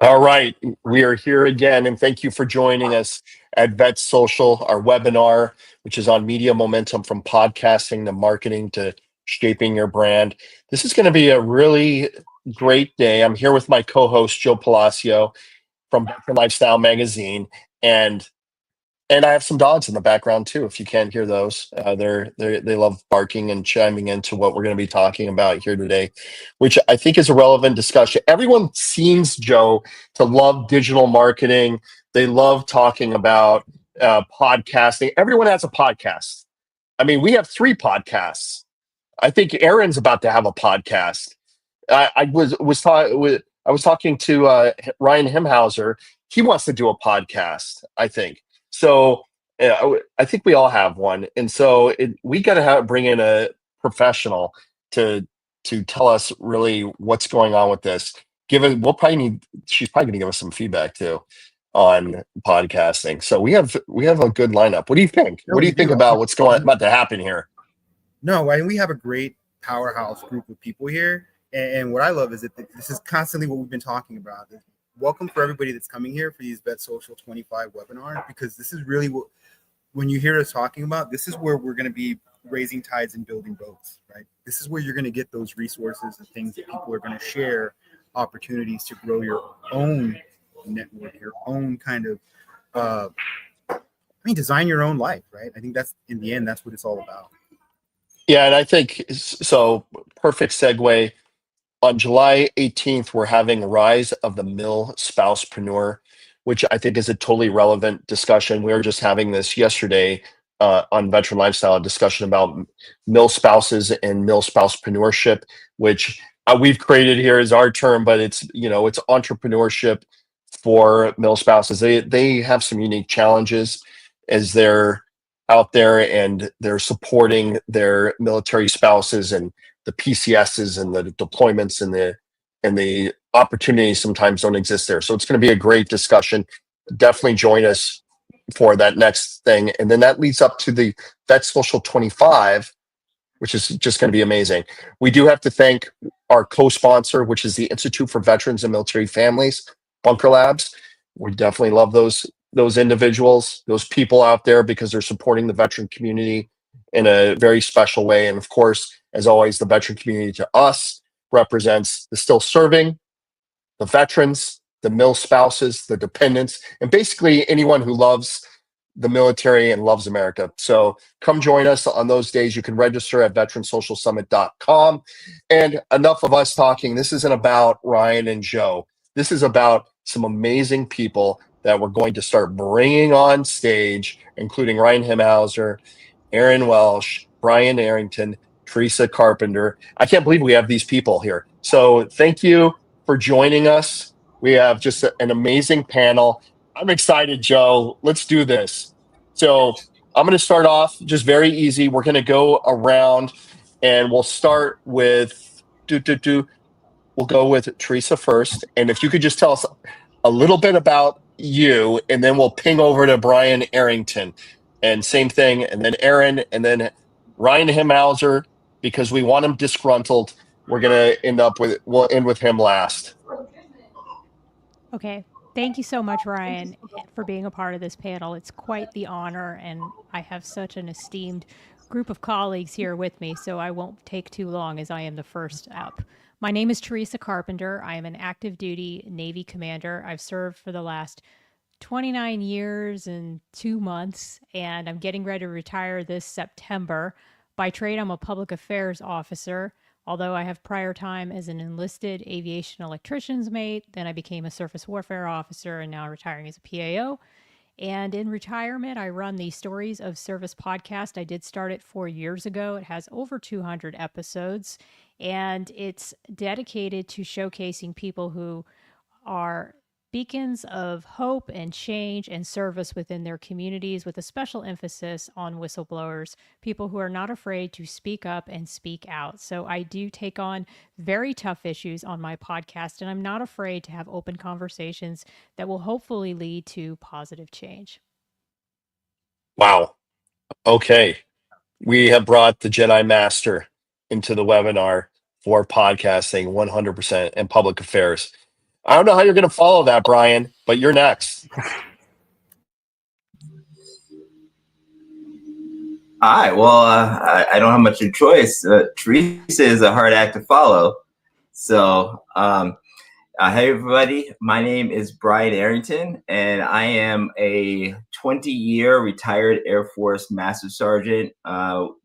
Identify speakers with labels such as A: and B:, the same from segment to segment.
A: All right, we are here again, and thank you for joining us at Vet Social, our webinar, which is on media momentum from podcasting to marketing to shaping your brand. This is going to be a really great day. I'm here with my co-host Joe Palacio from Veteran Lifestyle Magazine, and I have some dogs in the background too. If you can't hear those, they love barking and chiming into what we're going to be talking about here today, which I think is a relevant discussion. Everyone seems, Joe, to love digital marketing. They love talking about podcasting. Everyone has a podcast. I mean, we have three podcasts. I think Aaron's about to have a podcast. I was talking to Ryan Hemhauser. He wants to do a podcast, I think. So I think we all have one, and so we got to bring in a professional to tell us really what's going on with this. Given she's probably going to give us some feedback too on podcasting. So we have a good lineup. What do you think?
B: No,
A: What do
B: we
A: you think
B: do.
A: about what's about to happen here?
B: No, I mean, we have a great powerhouse group of people here. And what I love is that this is constantly what we've been talking about. Welcome for everybody that's coming here for these Vet Social 25 webinars, because this is really what, when you hear us talking about, this is where we're going to be raising tides and building boats, right? This is where you're going to get those resources and things that people are going to share, opportunities to grow your own network, your own kind of, design your own life, right? I think that's, in the end, that's what it's all about.
A: Yeah, and I think so. Perfect segue. On July 18th, we're having Rise of the Mill Spousepreneur, which I think is a totally relevant discussion. We were just having this yesterday on Veteran Lifestyle, a discussion about mill spouses and mill spousepreneurship, which we've created here as our term, but it's entrepreneurship for mill spouses. They have some unique challenges as they're out there and they're supporting their military spouses and the PCSs and the deployments and the opportunities sometimes don't exist there. So it's going to be a great discussion. Definitely join us for that next thing. And then that leads up to the Vet Social 25, which is just going to be amazing. We do have to thank our co-sponsor, which is the Institute for Veterans and Military Families, Bunker Labs. We definitely love those individuals, those people out there, because they're supporting the veteran community in a very special way. And of course, as always, the veteran community to us represents the still serving, the veterans, the mill spouses, the dependents, and basically anyone who loves the military and loves America. So come join us on those days. You can register at veteransocialsummit.com. And enough of us talking. This isn't about Ryan and Joe. This is about some amazing people that we're going to start bringing on stage, including Ryan Hemhauser, Aaron Welch, Brian Arrington, Theresa Carpenter. I can't believe we have these people here. So thank you for joining us. We have just an amazing panel. I'm excited, Joe. Let's do this. So I'm going to start off just very easy. We're going to go around and we'll start with we'll go with Theresa first. And if you could just tell us a little bit about you, and then we'll ping over to Brian Arrington. And same thing, and then Aaron, and then Ryan Hemhauser, because we want him disgruntled. We'll end with him last.
C: Okay. Thank you so much, Ryan, for being a part of this panel. It's quite the honor, and I have such an esteemed group of colleagues here with me, so I won't take too long as I am the first up. My name is Theresa Carpenter. I am an active duty Navy commander. I've served for the last 29 years and 2 months, and I'm getting ready to retire this September. By trade, I'm a public affairs officer. Although I have prior time as an enlisted aviation electrician's mate, then I became a surface warfare officer and now retiring as a PAO. And in retirement, I run the Stories of Service podcast. I did start it 4 years ago. It has over 200 episodes, and it's dedicated to showcasing people who are beacons of hope and change and service within their communities, with a special emphasis on whistleblowers, people who are not afraid to speak up and speak out. So I do take on very tough issues on my podcast, and I'm not afraid to have open conversations that will hopefully lead to positive change.
A: Wow. Okay. We have brought the Jedi Master into the webinar for podcasting 100% and public affairs. I don't know how you're going to follow that, Brian, but you're next.
D: All right. Well, I don't have much of a choice. Theresa is a hard act to follow. So, hey, everybody. My name is Brian Arrington, and I am a 20-year retired Air Force Master Sergeant.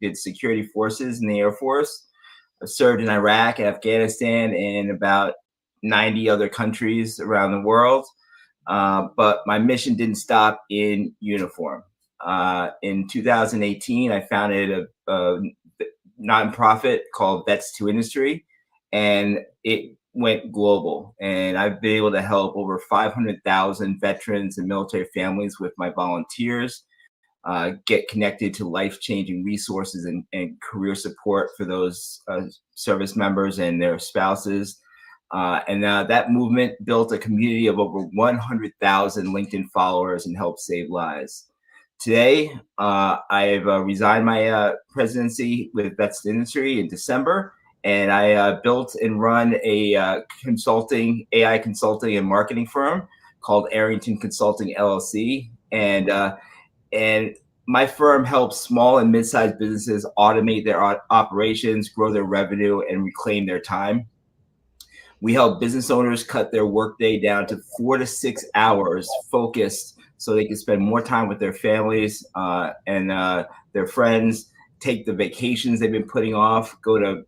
D: Did security forces in the Air Force. I served in Iraq, Afghanistan, and about 90 other countries around the world. But my mission didn't stop in uniform. In 2018, I founded a nonprofit called Vets to Industry, and it went global. And I've been able to help over 500,000 veterans and military families with my volunteers get connected to life-changing resources and career support for those service members and their spouses. And that movement built a community of over 100,000 LinkedIn followers and helped save lives. Today, I've resigned my presidency with Vets to Industry in December, and I built and run a AI consulting and marketing firm called Arrington Consulting LLC. And my firm helps small and mid-sized businesses automate their operations, grow their revenue, and reclaim their time. We help business owners cut their workday down to 4 to 6 hours focused so they can spend more time with their families and their friends, take the vacations they've been putting off, go to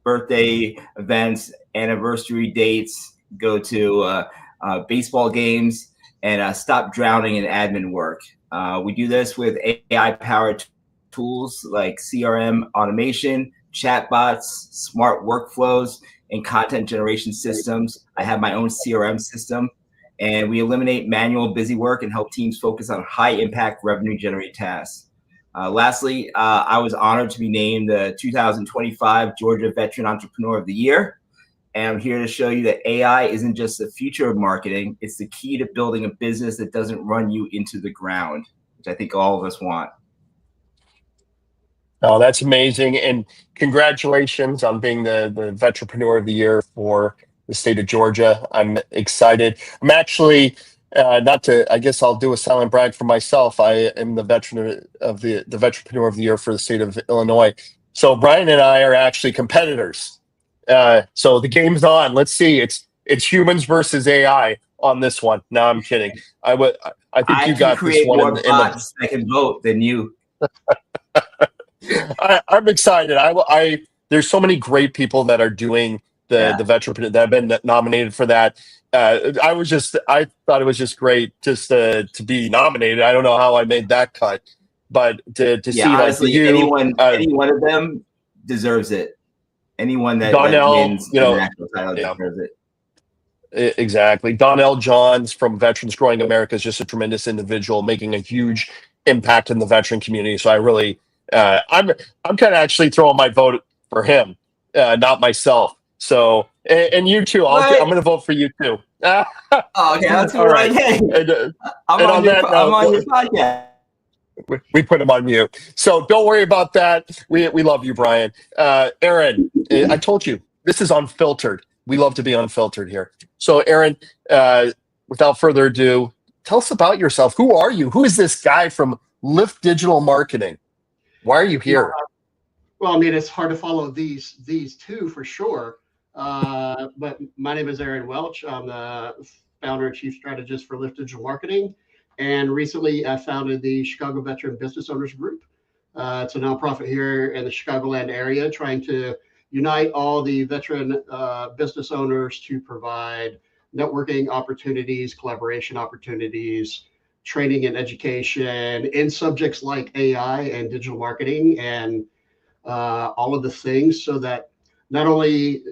D: birthday events, anniversary dates, go to baseball games, and stop drowning in admin work. We do this with AI-powered tools like CRM automation, chatbots, smart workflows, and content generation systems. I have my own CRM system, and we eliminate manual busy work and help teams focus on high-impact revenue-generating tasks. Lastly, I was honored to be named the 2025 Georgia Veteran Entrepreneur of the Year. And I'm here to show you that AI isn't just the future of marketing, it's the key to building a business that doesn't run you into the ground, which I think all of us want.
A: Oh, that's amazing. And congratulations on being the Veteranpreneur of the Year for the state of Georgia. I'm excited. I'm actually, I guess I'll do a silent brag for myself. I am the Veteranpreneur of the Year for the state of Illinois. So Brian and I are actually competitors. So the game's on. Let's see. It's humans versus AI on this one. No, I'm kidding. I think you got this one.
D: I can create more bots that can vote than you.
A: I'm excited. There's so many great people that are doing the veteran that have been nominated for that. I thought it was just great just to be nominated. I don't know how I made that cut, but to see
D: honestly,
A: like you,
D: any one of them deserves it. Anyone that wins the national title deserves it.
A: Exactly. Donnell Johns from Veterans Growing America is just a tremendous individual, making a huge impact in the veteran community. So I really, I'm kind of actually throwing my vote for him, not myself. So, and you too. I'm going to vote for you too.
D: Okay, that's
A: all right.
D: Hey, I'm on your podcast.
A: We put him on mute. So don't worry about that. We love you, Brian. Aaron, I told you, this is unfiltered. We love to be unfiltered here. So Aaron, without further ado, tell us about yourself. Who are you? Who is this guy from Lift Digital Marketing? Why are you here?
E: Well, I mean, it's hard to follow these two for sure. But my name is Aaron Welch. I'm the founder and chief strategist for Lift Digital Marketing. And recently I founded the Chicago Veteran Business Owners Group. It's a nonprofit here in the Chicagoland area trying to unite all the veteran business owners to provide networking opportunities, collaboration opportunities, training and education in subjects like AI and digital marketing and all of the things so that not only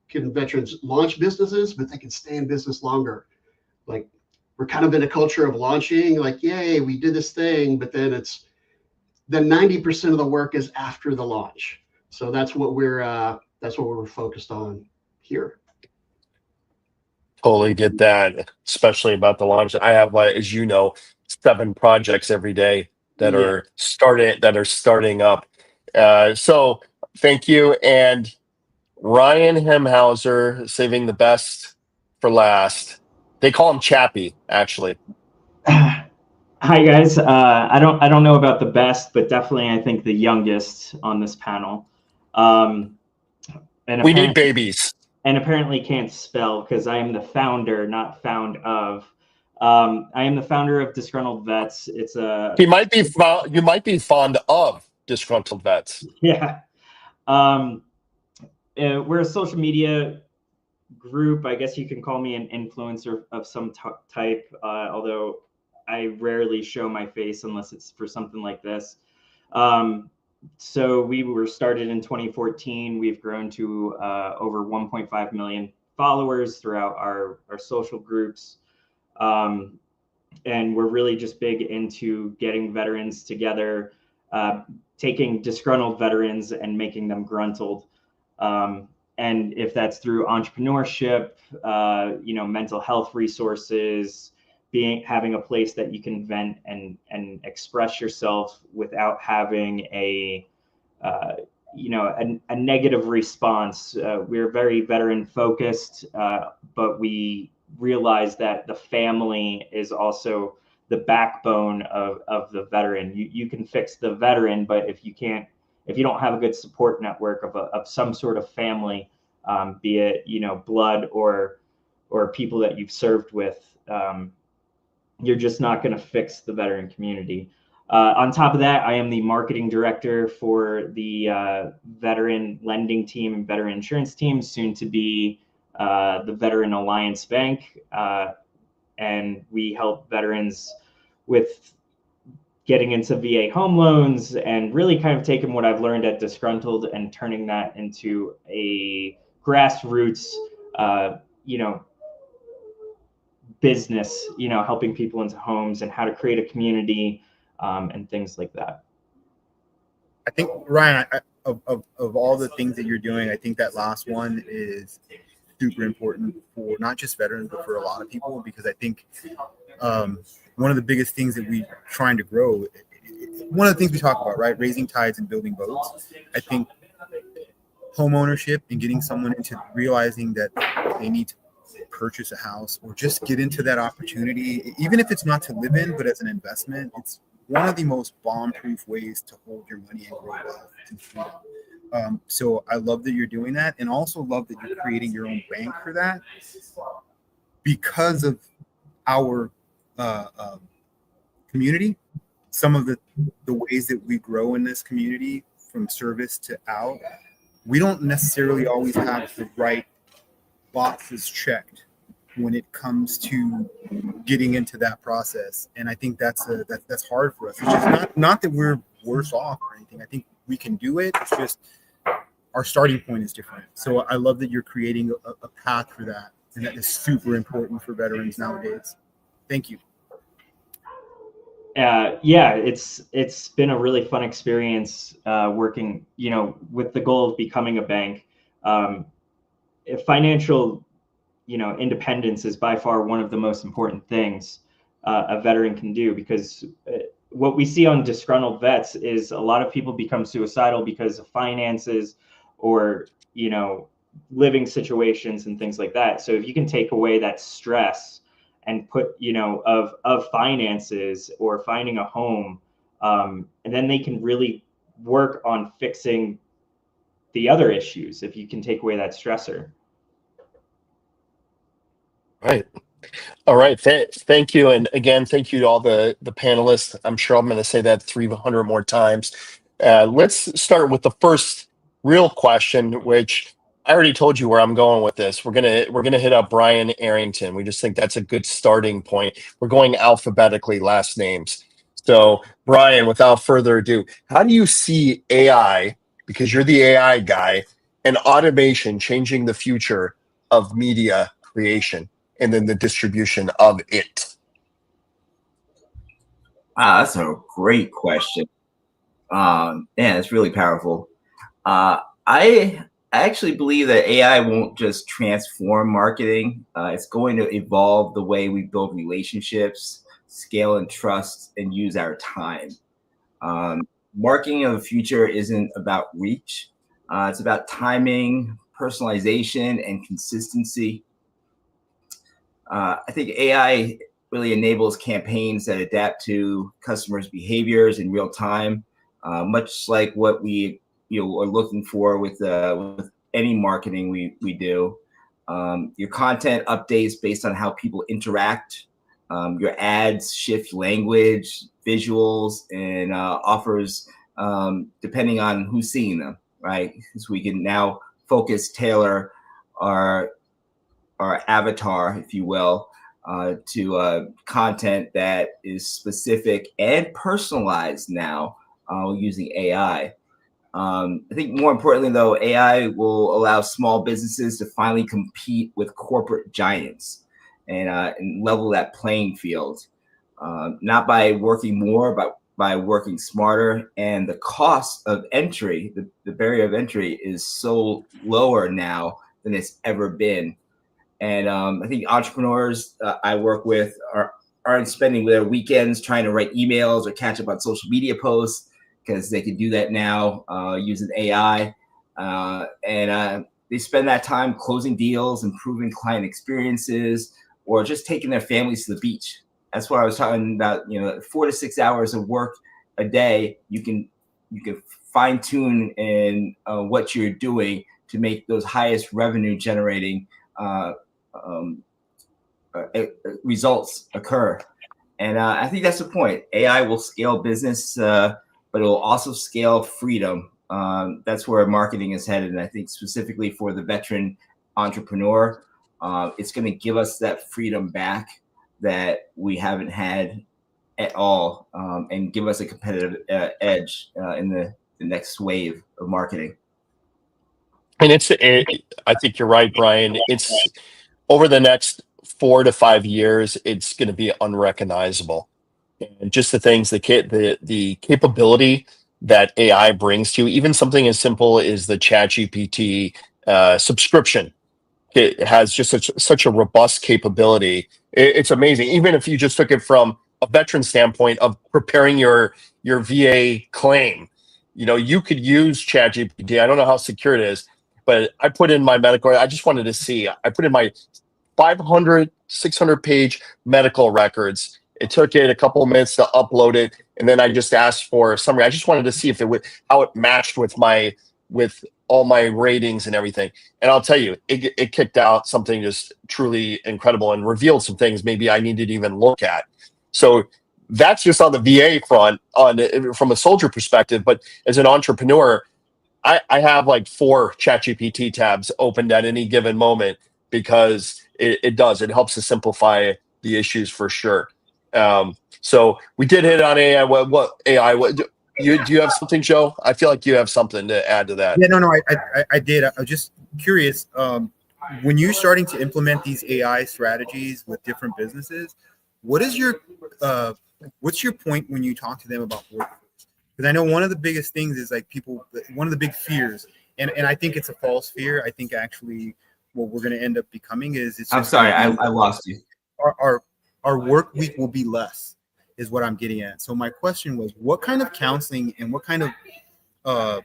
E: can veterans launch businesses, but they can stay in business longer. Like, we're kind of in a culture of launching, like, yay, we did this thing, but then 90% of the work is after the launch. So that's what we're focused on here.
A: Totally get that, especially about the launch. I have, as you know, 7 projects every day that are starting up. So thank you. And Ryan Hemhauser, saving the best for last. They call him Chappie, actually.
F: Hi guys. I don't know about the best, but definitely I think the youngest on this panel. And
A: We need babies.
F: And apparently can't spell because I am the founder, not found of. I am the founder of Disgruntled Vets. It's a
A: You might be fond of Disgruntled Vets.
F: yeah. We're a social media group. I guess you can call me an influencer of some type, although I rarely show my face unless it's for something like this. So we were started in 2014. We've grown to over 1.5 million followers throughout our social groups. And we're really just big into getting veterans together, taking disgruntled veterans and making them gruntled. And if that's through entrepreneurship, mental health resources, having a place that you can vent and express yourself without having a negative response. We're very veteran focused, but we realize that the family is also the backbone of the veteran. You can fix the veteran, but if you don't have a good support network of some sort of family, be it blood or people that you've served with, you're just not going to fix the veteran community. On top of that, I am the marketing director for the veteran lending team and veteran insurance team, soon to be the Veteran Alliance Bank. And we help veterans with getting into VA home loans and really kind of taking what I've learned at Disgruntled and turning that into a grassroots, business, helping people into homes and how to create a community, and things like that.
B: I think, Ryan, of all the things that you're doing, I think that last one is super important for not just veterans, but for a lot of people, because I think one of the biggest things that we're trying to grow, one of the things we talk about, right? Raising tides and building boats. I think home ownership and getting someone into realizing that they need to purchase a house or just get into that opportunity, even if it's not to live in, but as an investment, it's one of the most bomb-proof ways to hold your money and grow wealth and freedom. So I love that you're doing that, and also love that you're creating your own bank for that, because of our community. Some of the ways that we grow in this community, from service to out, we don't necessarily always have the right boxes checked when it comes to getting into that process. And I think that's hard for us. It's just not that we're worse off or anything. I think we can do it. It's just our starting point is different. So I love that you're creating a path for that. And that is super important for veterans nowadays. Thank you.
F: Yeah, it's been a really fun experience working, with the goal of becoming a bank. Financial, independence is by far one of the most important things a veteran can do, because what we see on Disgruntled Vets is a lot of people become suicidal because of finances or, living situations and things like that. So if you can take away that stress and put, of finances or finding a home, and then they can really work on fixing the other issues if you can take away that stressor.
A: Right. All right. Thank you. And again, thank you to all the panelists. I'm sure I'm going to say that 300 more times. Let's start with the first real question, which I already told you where I'm going with this. We're gonna hit up Brian Arrington. We just think that's a good starting point. We're going alphabetically, last names. So Brian, without further ado, how do you see AI, because you're the AI guy, and automation changing the future of media creation and then the distribution of it?
D: That's a great question. It's really powerful. I actually believe that AI won't just transform marketing. It's going to evolve the way we build relationships, scale and trust, and use our time. Marketing of the future isn't about reach. It's about timing, personalization, and consistency. I think AI really enables campaigns that adapt to customers' behaviors in real time, much like what we are looking for with any marketing we do. Your content updates based on how people interact. Your ads shift language, visuals, and offers depending on who's seeing them, right? So we can now tailor our avatar, if you will, to content that is specific and personalized now using AI. I think more importantly, though, AI will allow small businesses to finally compete with corporate giants and level that playing field, not by working more, but by working smarter. And the cost of entry, the barrier of entry, is so lower now than it's ever been. And I think entrepreneurs I work with aren't spending their weekends trying to write emails or catch up on social media posts, because they can do that now using AI. And they spend that time closing deals, improving client experiences, or just taking their families to the beach. That's what I was talking about. 4 to 6 hours of work a day, you can fine tune in what you're doing to make those highest revenue generating results occur. And I think that's the point. AI will scale business, but it will also scale freedom. That's where marketing is headed. And I think specifically for the veteran entrepreneur, it's going to give us that freedom back that we haven't had at all, and give us a competitive edge in the next wave of marketing.
A: And I think you're right, Brian. It's over the next 4 to 5 years, it's going to be unrecognizable. And just the things, the capability that AI brings to you, even something as simple as the ChatGPT subscription, it has just such a robust capability. It's amazing. Even if you just took it from a veteran standpoint of preparing your VA claim, you could use ChatGPT. I don't know how secure it is, but I put in my medical. I just wanted to see. I put in my 500, 600 page medical records. It took it a couple of minutes to upload it, and then I just asked for a summary. I just wanted to see if how it matched with all my ratings and everything. And I'll tell you, it kicked out something just truly incredible and revealed some things maybe I needed to even look at. So that's just on the VA front, from a soldier perspective. But as an entrepreneur, I have like 4 ChatGPT tabs opened at any given moment, because it helps to simplify the issues for sure. So we did hit on AI. What AI? Do you have something, Joe? I feel like you have something to add to that.
B: Yeah, no, I did. I was just curious. When you're starting to implement these AI strategies with different businesses, what's your point when you talk to them about workforce? Because I know one of the biggest things is like one of the big fears, and I think it's a false fear. I think actually what we're going to end up becoming is
D: I'm sorry, I lost you.
B: Our work week will be less, is what I'm getting at. So my question was, what kind of counseling and what kind of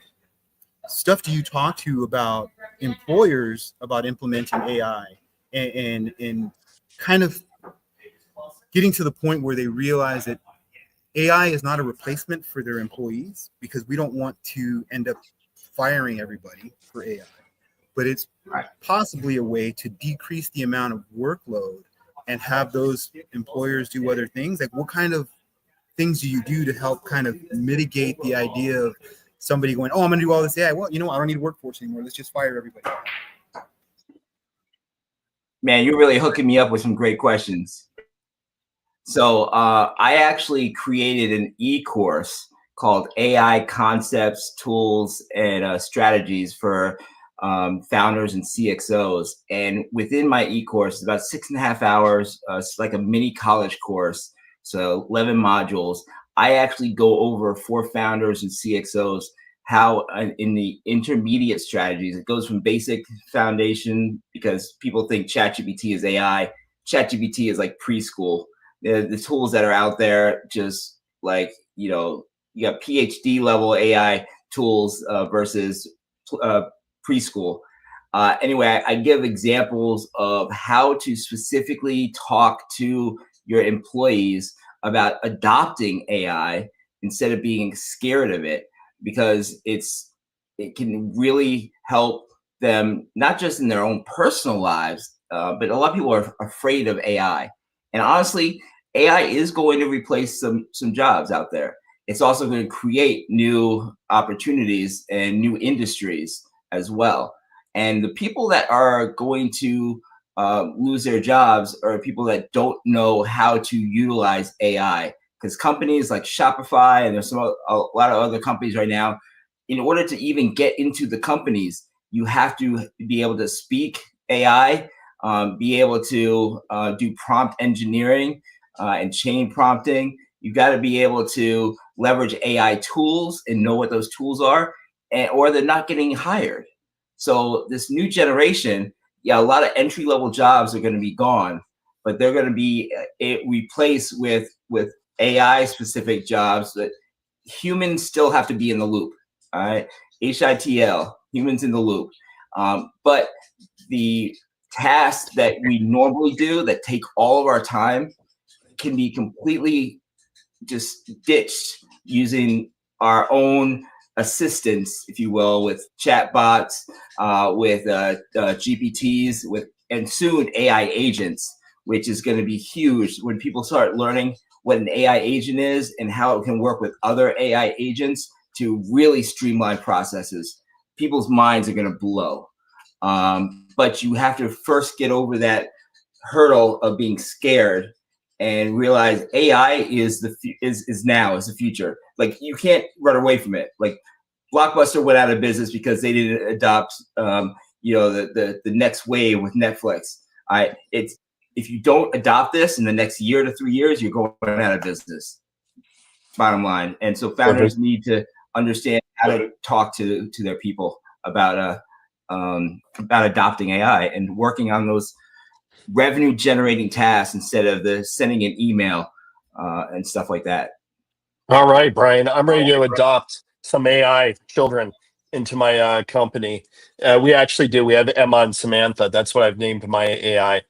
B: stuff do you talk to about employers about implementing AI and kind of getting to the point where they realize that AI is not a replacement for their employees, because we don't want to end up firing everybody for AI, but it's possibly a way to decrease the amount of workload and have those employers do other things. Like, what kind of things do you do to help kind of mitigate the idea of somebody going, oh, I'm going to do all this AI. Well, I don't need a workforce anymore. Let's just fire everybody.
D: Man, you're really hooking me up with some great questions. So I actually created an e-course called AI Concepts, Tools, and Strategies for founders and CXOs. And within my e-course, it's about 6.5 hours. It's like a mini college course. So 11 modules. I actually go over for founders and CXOs how in the intermediate strategies, it goes from basic foundation, because people think ChatGPT is AI. ChatGPT is like preschool. The tools that are out there, just like, you got PhD level AI tools versus preschool. Anyway, I give examples of how to specifically talk to your employees about adopting AI instead of being scared of it, because it can really help them, not just in their own personal lives, but a lot of people are afraid of AI. And honestly, AI is going to replace some jobs out there. It's also going to create new opportunities and new industries as well. And the people that are going to lose their jobs are people that don't know how to utilize AI. Because companies like Shopify, and there's a lot of other companies right now, in order to even get into the companies, you have to be able to speak AI, be able to do prompt engineering and chain prompting. You've got to be able to leverage AI tools and know what those tools are, or they're not getting hired. So this new generation, yeah, a lot of entry level jobs are going to be gone, but they're going to be replaced with AI specific jobs that humans still have to be in the loop. All right, HITL, humans in the loop. But the tasks that we normally do that take all of our time can be completely just ditched using our own assistants, if you will, with chatbots, with GPTs, and soon AI agents, which is going to be huge when people start learning what an AI agent is and how it can work with other AI agents to really streamline processes. People's minds are going to blow. But you have to first get over that hurdle of being scared and realize AI is the future. Like, you can't run away from it. Like, Blockbuster went out of business because they didn't adopt the next wave with Netflix. If you don't adopt this in the next year to 3 years, you're going out of business. Bottom line. And so founders need to understand how to talk to their people about adopting AI and working on those revenue generating tasks instead of the sending an email and stuff like that.
A: All right, Brian, I'm ready to adopt some AI children into my company. We actually do. We have Emma and Samantha. That's what I've named my AI.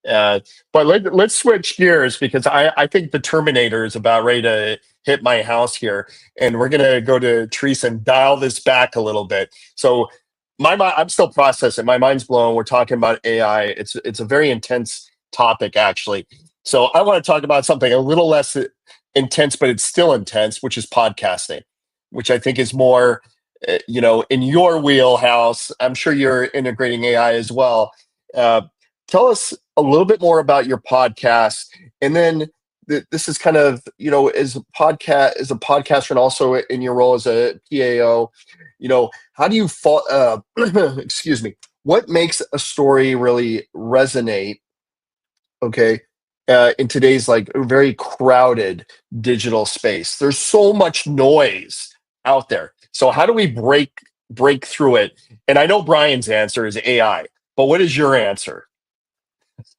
A: But let's switch gears, because I think the Terminator is about ready to hit my house here, and we're gonna go to Theresa and dial this back a little bit. So I'm still processing. My mind's blown. We're talking about AI. It's a very intense topic, actually. So I want to talk about something a little less intense, but it's still intense, which is podcasting, which I think is more, in your wheelhouse. I'm sure you're integrating AI as well. Tell us a little bit more about your podcast, and then this is kind of, as a podcaster and also in your role as a PAO, how do you excuse me, what makes a story really resonate, okay, in today's like very crowded digital space? There's so much noise out there. So how do we break through it? And I know Brian's answer is AI, but what is your answer?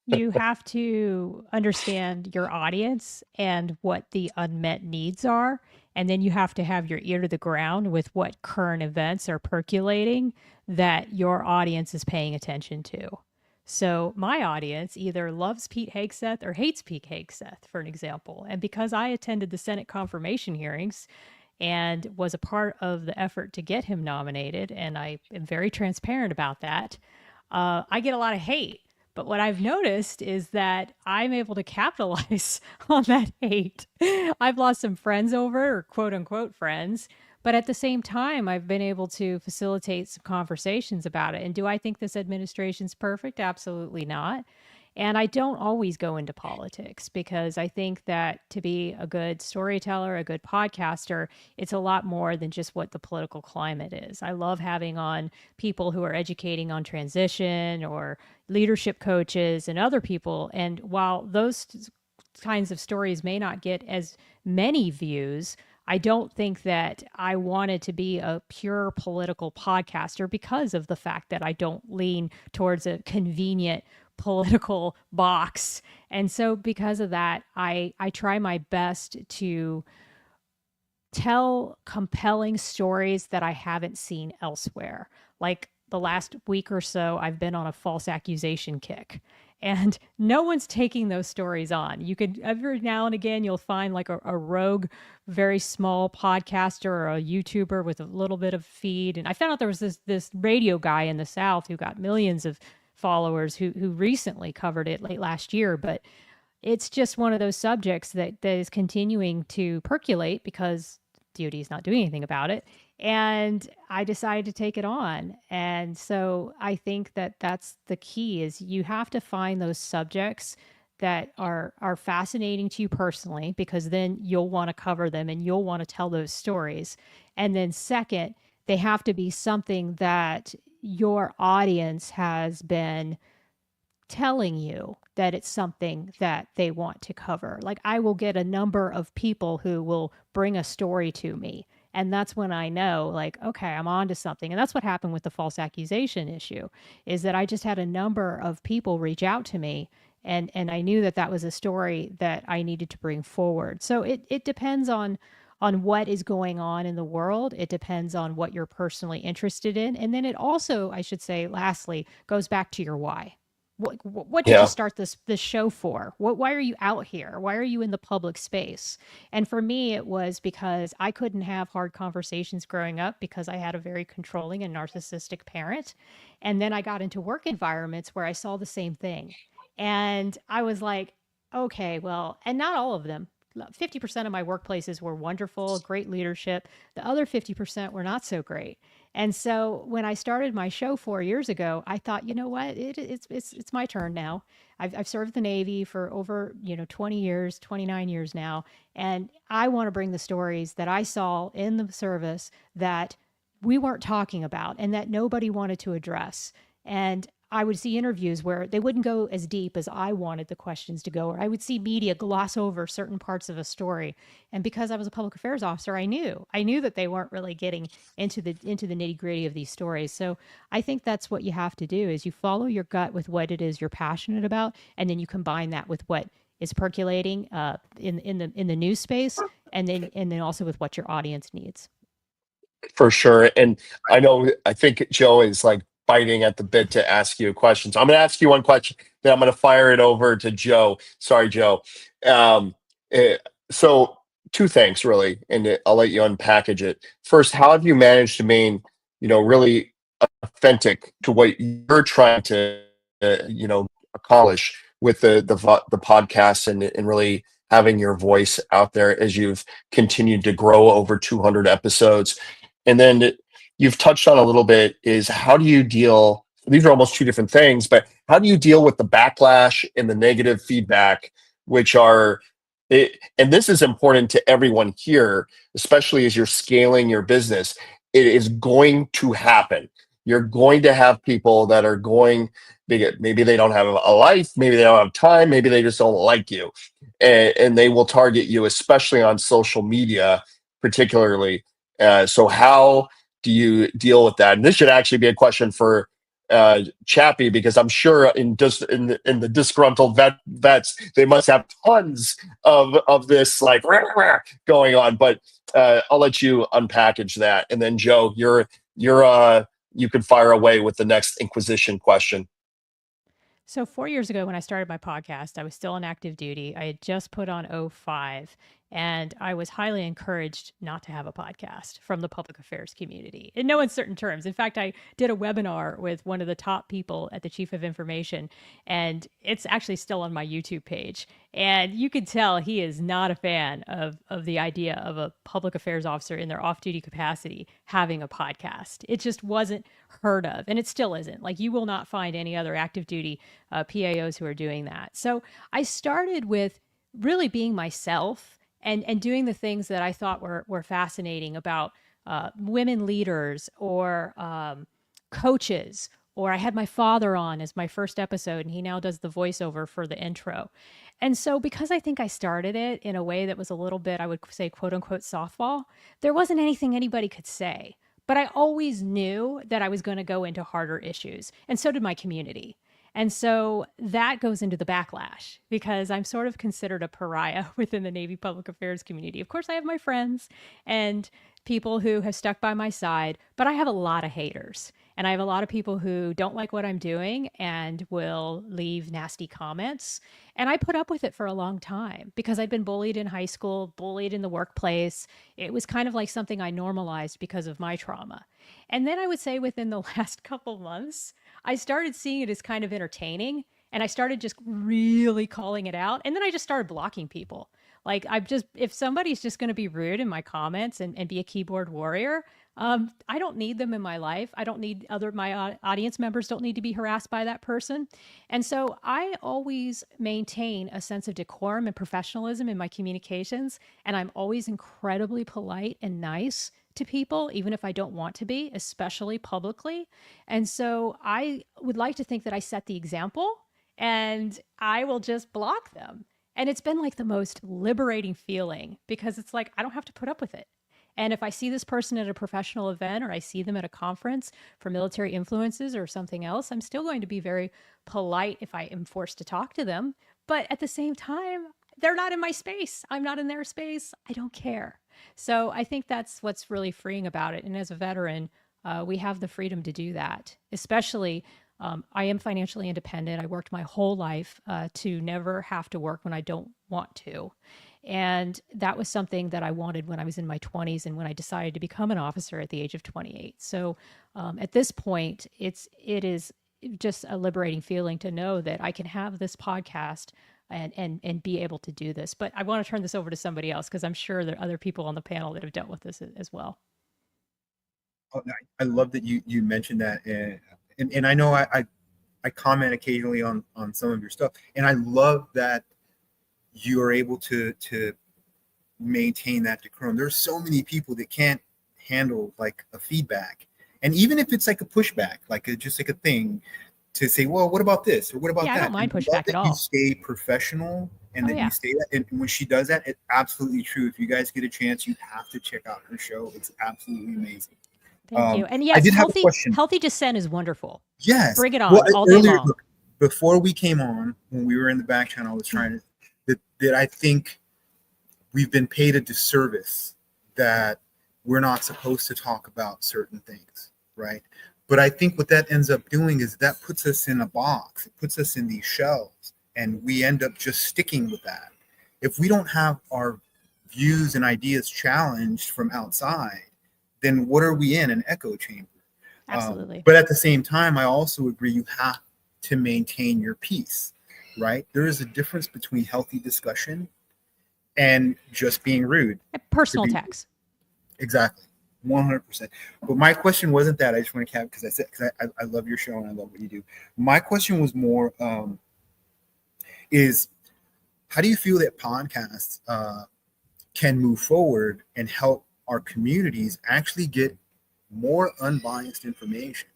C: You have to understand your audience and what the unmet needs are. And then you have to have your ear to the ground with what current events are percolating that your audience is paying attention to. So my audience either loves Pete Hegseth or hates Pete Hegseth, for an example. And because I attended the Senate confirmation hearings and was a part of the effort to get him nominated, and I am very transparent about that, I get a lot of hate. But what I've noticed is that I'm able to capitalize on that hate. I've lost some friends over, or quote unquote friends, but at the same time, I've been able to facilitate some conversations about it. And do I think this administration's perfect? Absolutely not. And I don't always go into politics, because I think that to be a good storyteller, a good podcaster, it's a lot more than just what the political climate is. I love having on people who are educating on transition, or leadership coaches and other people. And while those kinds of stories may not get as many views, I don't think that I wanted to be a pure political podcaster because of the fact that I don't lean towards a convenient political box. And so because of that, I try my best to tell compelling stories that I haven't seen elsewhere. Like, the last week or so, I've been on a false accusation kick. And no one's taking those stories on. You could every now and again you'll find like a rogue, very small podcaster or a YouTuber with a little bit of feed. And I found out there was this radio guy in the South who got millions of followers who recently covered it late last year. But it's just one of those subjects that is continuing to percolate because DoD is not doing anything about it. And I decided to take it on. And so I think that that's the key is you have to find those subjects that are fascinating to you personally, because then you'll want to cover them and you'll want to tell those stories. And then second, they have to be something that your audience has been telling you that it's something that they want to cover. Like I will get a number of people who will bring a story to me. And that's when I know, like, okay, I'm on to something. And that's what happened with the false accusation issue, is that I just had a number of people reach out to me, and I knew that that was a story that I needed to bring forward. So it depends on what is going on in the world. It depends on what you're personally interested in. And then it also, I should say, lastly, goes back to your why. What did you
A: Yeah.
C: start this show for? Why are you out here? Why are you in the public space? And for me, it was because I couldn't have hard conversations growing up because I had a very controlling and narcissistic parent. And then I got into work environments where I saw the same thing. And I was like, okay, well, and not all of them. 50% of my workplaces were wonderful, great leadership. The other 50% were not so great. And so when I started my show 4 years ago, I thought, you know what, it's my turn now. I've served the Navy for over 20 years, 29 years now, and I want to bring the stories that I saw in the service that we weren't talking about and that nobody wanted to address. And I would see interviews where they wouldn't go as deep as I wanted the questions to go, or I would see media gloss over certain parts of a story. And because I was a public affairs officer, I knew that they weren't really getting into the nitty gritty of these stories. So I think that's what you have to do is you follow your gut with what it is you're passionate about, and then you combine that with what is percolating in the news space, and then also with what your audience needs.
A: For sure. And I think Joe is like biting at the bit to ask you a question. So I'm going to ask you one question, then I'm going to fire it over to Joe. Sorry, Joe. Um, eh, so two things really, and I'll let you unpackage it. First, how have you managed to remain, really authentic to what you're trying to, accomplish with the podcast and really having your voice out there as you've continued to grow over 200 episodes? And then you've touched on a little bit is how do you deal, these are almost two different things, but how do you deal with the backlash and the negative feedback, which are, and this is important to everyone here, especially as you're scaling your business, it is going to happen. You're going to have people that are maybe they don't have a life, maybe they don't have time, maybe they just don't like you. And they will target you, especially on social media, particularly. So how do you deal with that? And this should actually be a question for Chappie, because I'm sure in the disgruntled vets, they must have tons of this like going on. But I'll let you unpackage that, and then Joe, you can fire away with the next Inquisition question.
C: So 4 years ago, when I started my podcast, I was still on active duty. I had just put on O5, and I was highly encouraged not to have a podcast from the public affairs community in no uncertain terms. In fact, I did a webinar with one of the top people at the Chief of Information, and it's actually still on my YouTube page. And you could tell he is not a fan of the idea of a public affairs officer in their off-duty capacity having a podcast. It just wasn't heard of, and it still isn't. Like, you will not find any other active duty PAOs who are doing that. So I started with really being myself and doing the things that I thought were fascinating about women leaders or coaches. Or I had my father on as my first episode, and he now does the voiceover for the intro. And so because I think I started it in a way that was a little bit, I would say, quote unquote, softball, there wasn't anything anybody could say. But I always knew that I was going to go into harder issues. And so did my community. And so that goes into the backlash because I'm sort of considered a pariah within the Navy public affairs community. Of course, I have my friends and people who have stuck by my side, but I have a lot of haters. And I have a lot of people who don't like what I'm doing and will leave nasty comments. And I put up with it for a long time because I'd been bullied in high school, bullied in the workplace. It was kind of like something I normalized because of my trauma. And then I would say within the last couple months, I started seeing it as kind of entertaining. And I started just really calling it out. And then I just started blocking people. Like, if somebody's just going to be rude in my comments and be a keyboard warrior, I don't need them in my life. I don't need my audience members don't need to be harassed by that person. And so I always maintain a sense of decorum and professionalism in my communications. And I'm always incredibly polite and nice to people, even if I don't want to be, especially publicly. And so I would like to think that I set the example and I will just block them. And it's been like the most liberating feeling because it's like, I don't have to put up with it. And if I see this person at a professional event or I see them at a conference for military influences or something else, I'm still going to be very polite if I am forced to talk to them. But at the same time, they're not in my space. I'm not in their space. I don't care. So I think that's what's really freeing about it. And as a veteran, we have the freedom to do that, especially I am financially independent. I worked my whole life to never have to work when I don't want to. And that was something that I wanted when I was in my 20s and when I decided to become an officer at the age of 28. So at this point, it is just a liberating feeling to know that I can have this podcast and be able to do this. But I want to turn this over to somebody else because I'm sure there are other people on the panel that have dealt with this as well.
B: Oh, I love that you mentioned that. And I know I comment occasionally on some of your stuff. And I love that you are able to maintain that decorum. There's so many people that can't handle like a feedback. And even if it's like a pushback, just like a thing to say, well, what about this? Or what about that?
C: I don't mind
B: and
C: pushback at all.
B: You stay professional and you stay that. And when she does that, it's absolutely true. If you guys get a chance, you have to check out her show. It's absolutely amazing.
C: Thank you. And yes, healthy dissent is wonderful.
B: Yes.
C: Bring it on all day long.
B: Look, before we came on, when we were in the back channel, I was trying to, that I think we've been paid a disservice that we're not supposed to talk about certain things, right? But I think what that ends up doing is that puts us in a box. It puts us in these shells, and we end up just sticking with that. If we don't have our views and ideas challenged from outside, then what are we in? An echo chamber.
C: Absolutely.
B: But at the same time, I also agree you have to maintain your peace, right? There is a difference between healthy discussion and just being rude.
C: Personal attacks.
B: Exactly. 100%. But my question wasn't that. I just want to cap because I love your show and I love what you do. My question was more is how do you feel that podcasts can move forward and help our communities actually get more unbiased information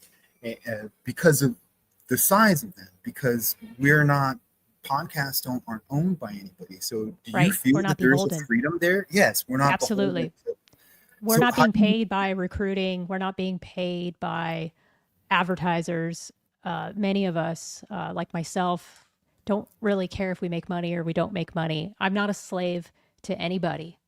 B: because of the size of them? Because podcasts aren't owned by anybody. So do you feel that there's a freedom there? Yes, we're not.
C: Absolutely. We're not being paid by recruiting. We're not being paid by advertisers. Many of us, like myself, don't really care if we make money or we don't make money. I'm not a slave to anybody.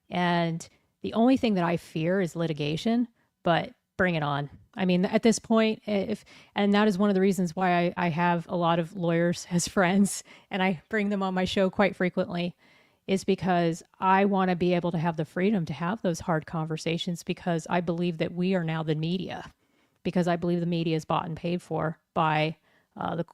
C: And the only thing that I fear is litigation, but bring it on. I mean, at this point, and that is one of the reasons why I have a lot of lawyers as friends and I bring them on my show quite frequently, is because I want to be able to have the freedom to have those hard conversations because I believe that we are now the media, because I believe the media is bought and paid for by the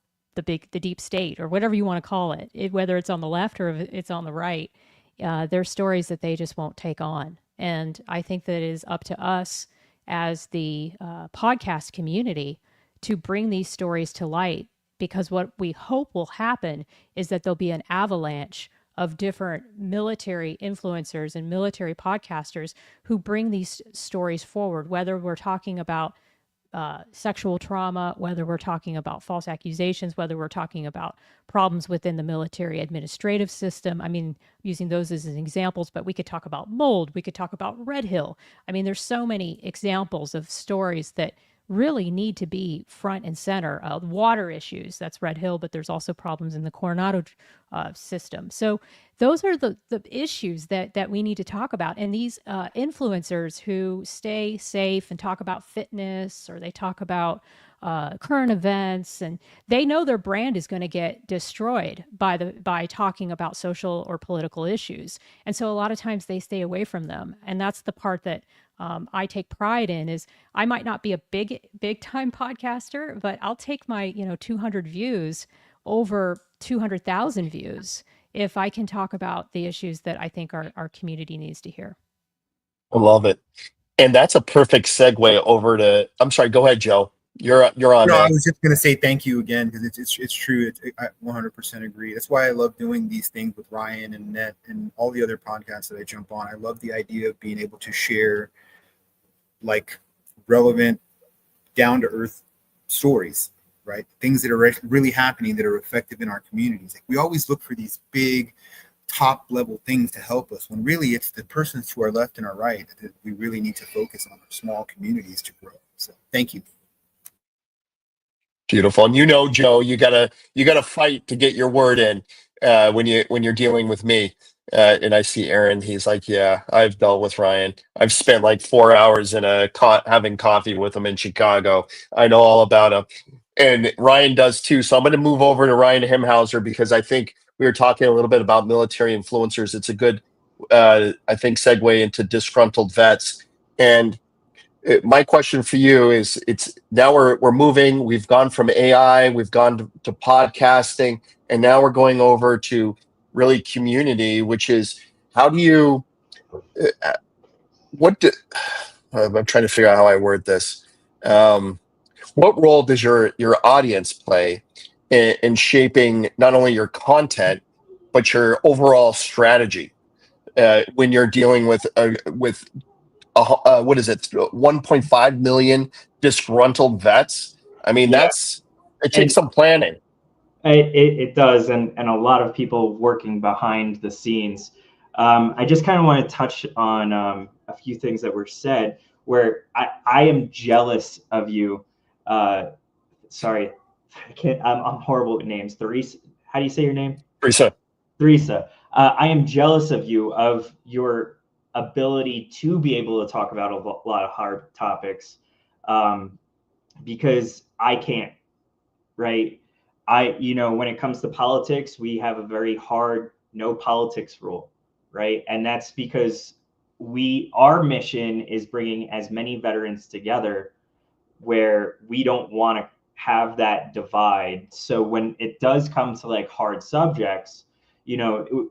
C: deep state or whatever you want to call it, whether it's on the left or if it's on the right. There's stories that they just won't take on. And I think that it is up to us as the podcast community to bring these stories to light, because what we hope will happen is that there'll be an avalanche of different military influencers and military podcasters who bring these stories forward, whether we're talking about sexual trauma, whether we're talking about false accusations, whether we're talking about problems within the military administrative system. I mean, using those as examples, but we could talk about mold. We could talk about Red Hill. I mean, there's so many examples of stories that really need to be front and center. Water issues, that's Red Hill, but there's also problems in the Coronado system. So those are the issues that we need to talk about. And these influencers who stay safe and talk about fitness, or they talk about current events, and they know their brand is going to get destroyed by talking about social or political issues. And so a lot of times they stay away from them. And that's the part that I take pride in. Is I might not be a big time podcaster, but I'll take my 200 views over 200,000 views if I can talk about the issues that I think our community needs to hear.
A: I love it. And that's a perfect segue over to, I'm sorry, go ahead, Joe. You're on,
B: No, I
A: man.
B: was just gonna say thank you again, because it's true. I 100% agree. That's why I love doing these things with Ryan and Net and all the other podcasts that I jump on. I love the idea of being able to share like relevant, down to earth stories, right? Things that are really happening that are effective in our communities. Like we always look for these big, top level things to help us, when really it's the persons to our left and our right that we really need to focus on, our small communities to grow. So thank you.
A: Beautiful. And Joe, you gotta fight to get your word in when you're dealing with me. And I see Aaron. He's like, yeah, I've dealt with Ryan. I've spent like 4 hours in having coffee with him in Chicago. I know all about him, and Ryan does too. So I'm going to move over to Ryan Hemhauser, because I think we were talking a little bit about military influencers. It's a good, I think, segue into disgruntled vets. And my question for you is, it's now we're moving, we've gone from AI, we've gone to podcasting, and now we're going over to really community, which is, how do you what do, I'm trying to figure out how I word this. What role does your audience play in shaping not only your content but your overall strategy when you're dealing with what is it, 1.5 million disgruntled vets? I mean,
F: Yeah,
A: it takes
F: and
A: some planning.
F: it does, and a lot of people working behind the scenes. I just kind of want to touch on a few things that were said, where I am jealous of you. Sorry, I can't. I'm horrible with names. Theresa, how do you say your name?
A: Theresa.
F: Theresa, I am jealous of you, of your ability to be able to talk about a lot of hard topics, because I can't, right? When it comes to politics, we have a very hard no politics rule, right? And that's because our mission is bringing as many veterans together, where we don't want to have that divide. So when it does come to like hard subjects,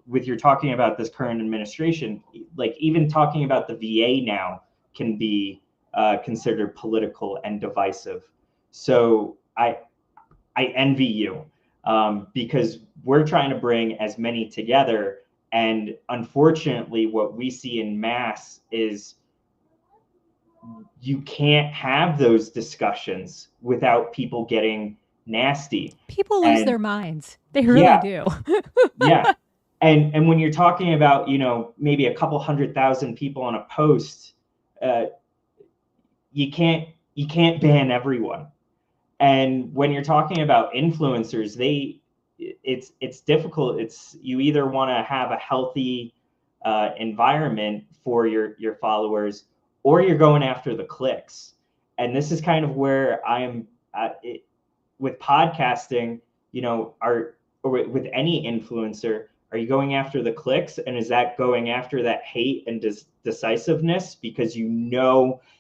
F: with you're talking about this current administration, like even talking about the VA now can be considered political and divisive. So I envy you, because we're trying to bring as many together. And unfortunately, what we see in mass is you can't have those discussions without people getting nasty.
C: People lose their minds. They
F: Yeah.
C: really do.
F: Yeah. And when you're talking about, maybe a couple 100,000 people on a post, you can't ban everyone. And when you're talking about influencers, it's difficult. You either want to have a healthy environment for your followers, or you're going after the clicks. And this is kind of where I am with podcasting, or with any influencer. Are you going after the clicks? And is that going after that hate and decisiveness, because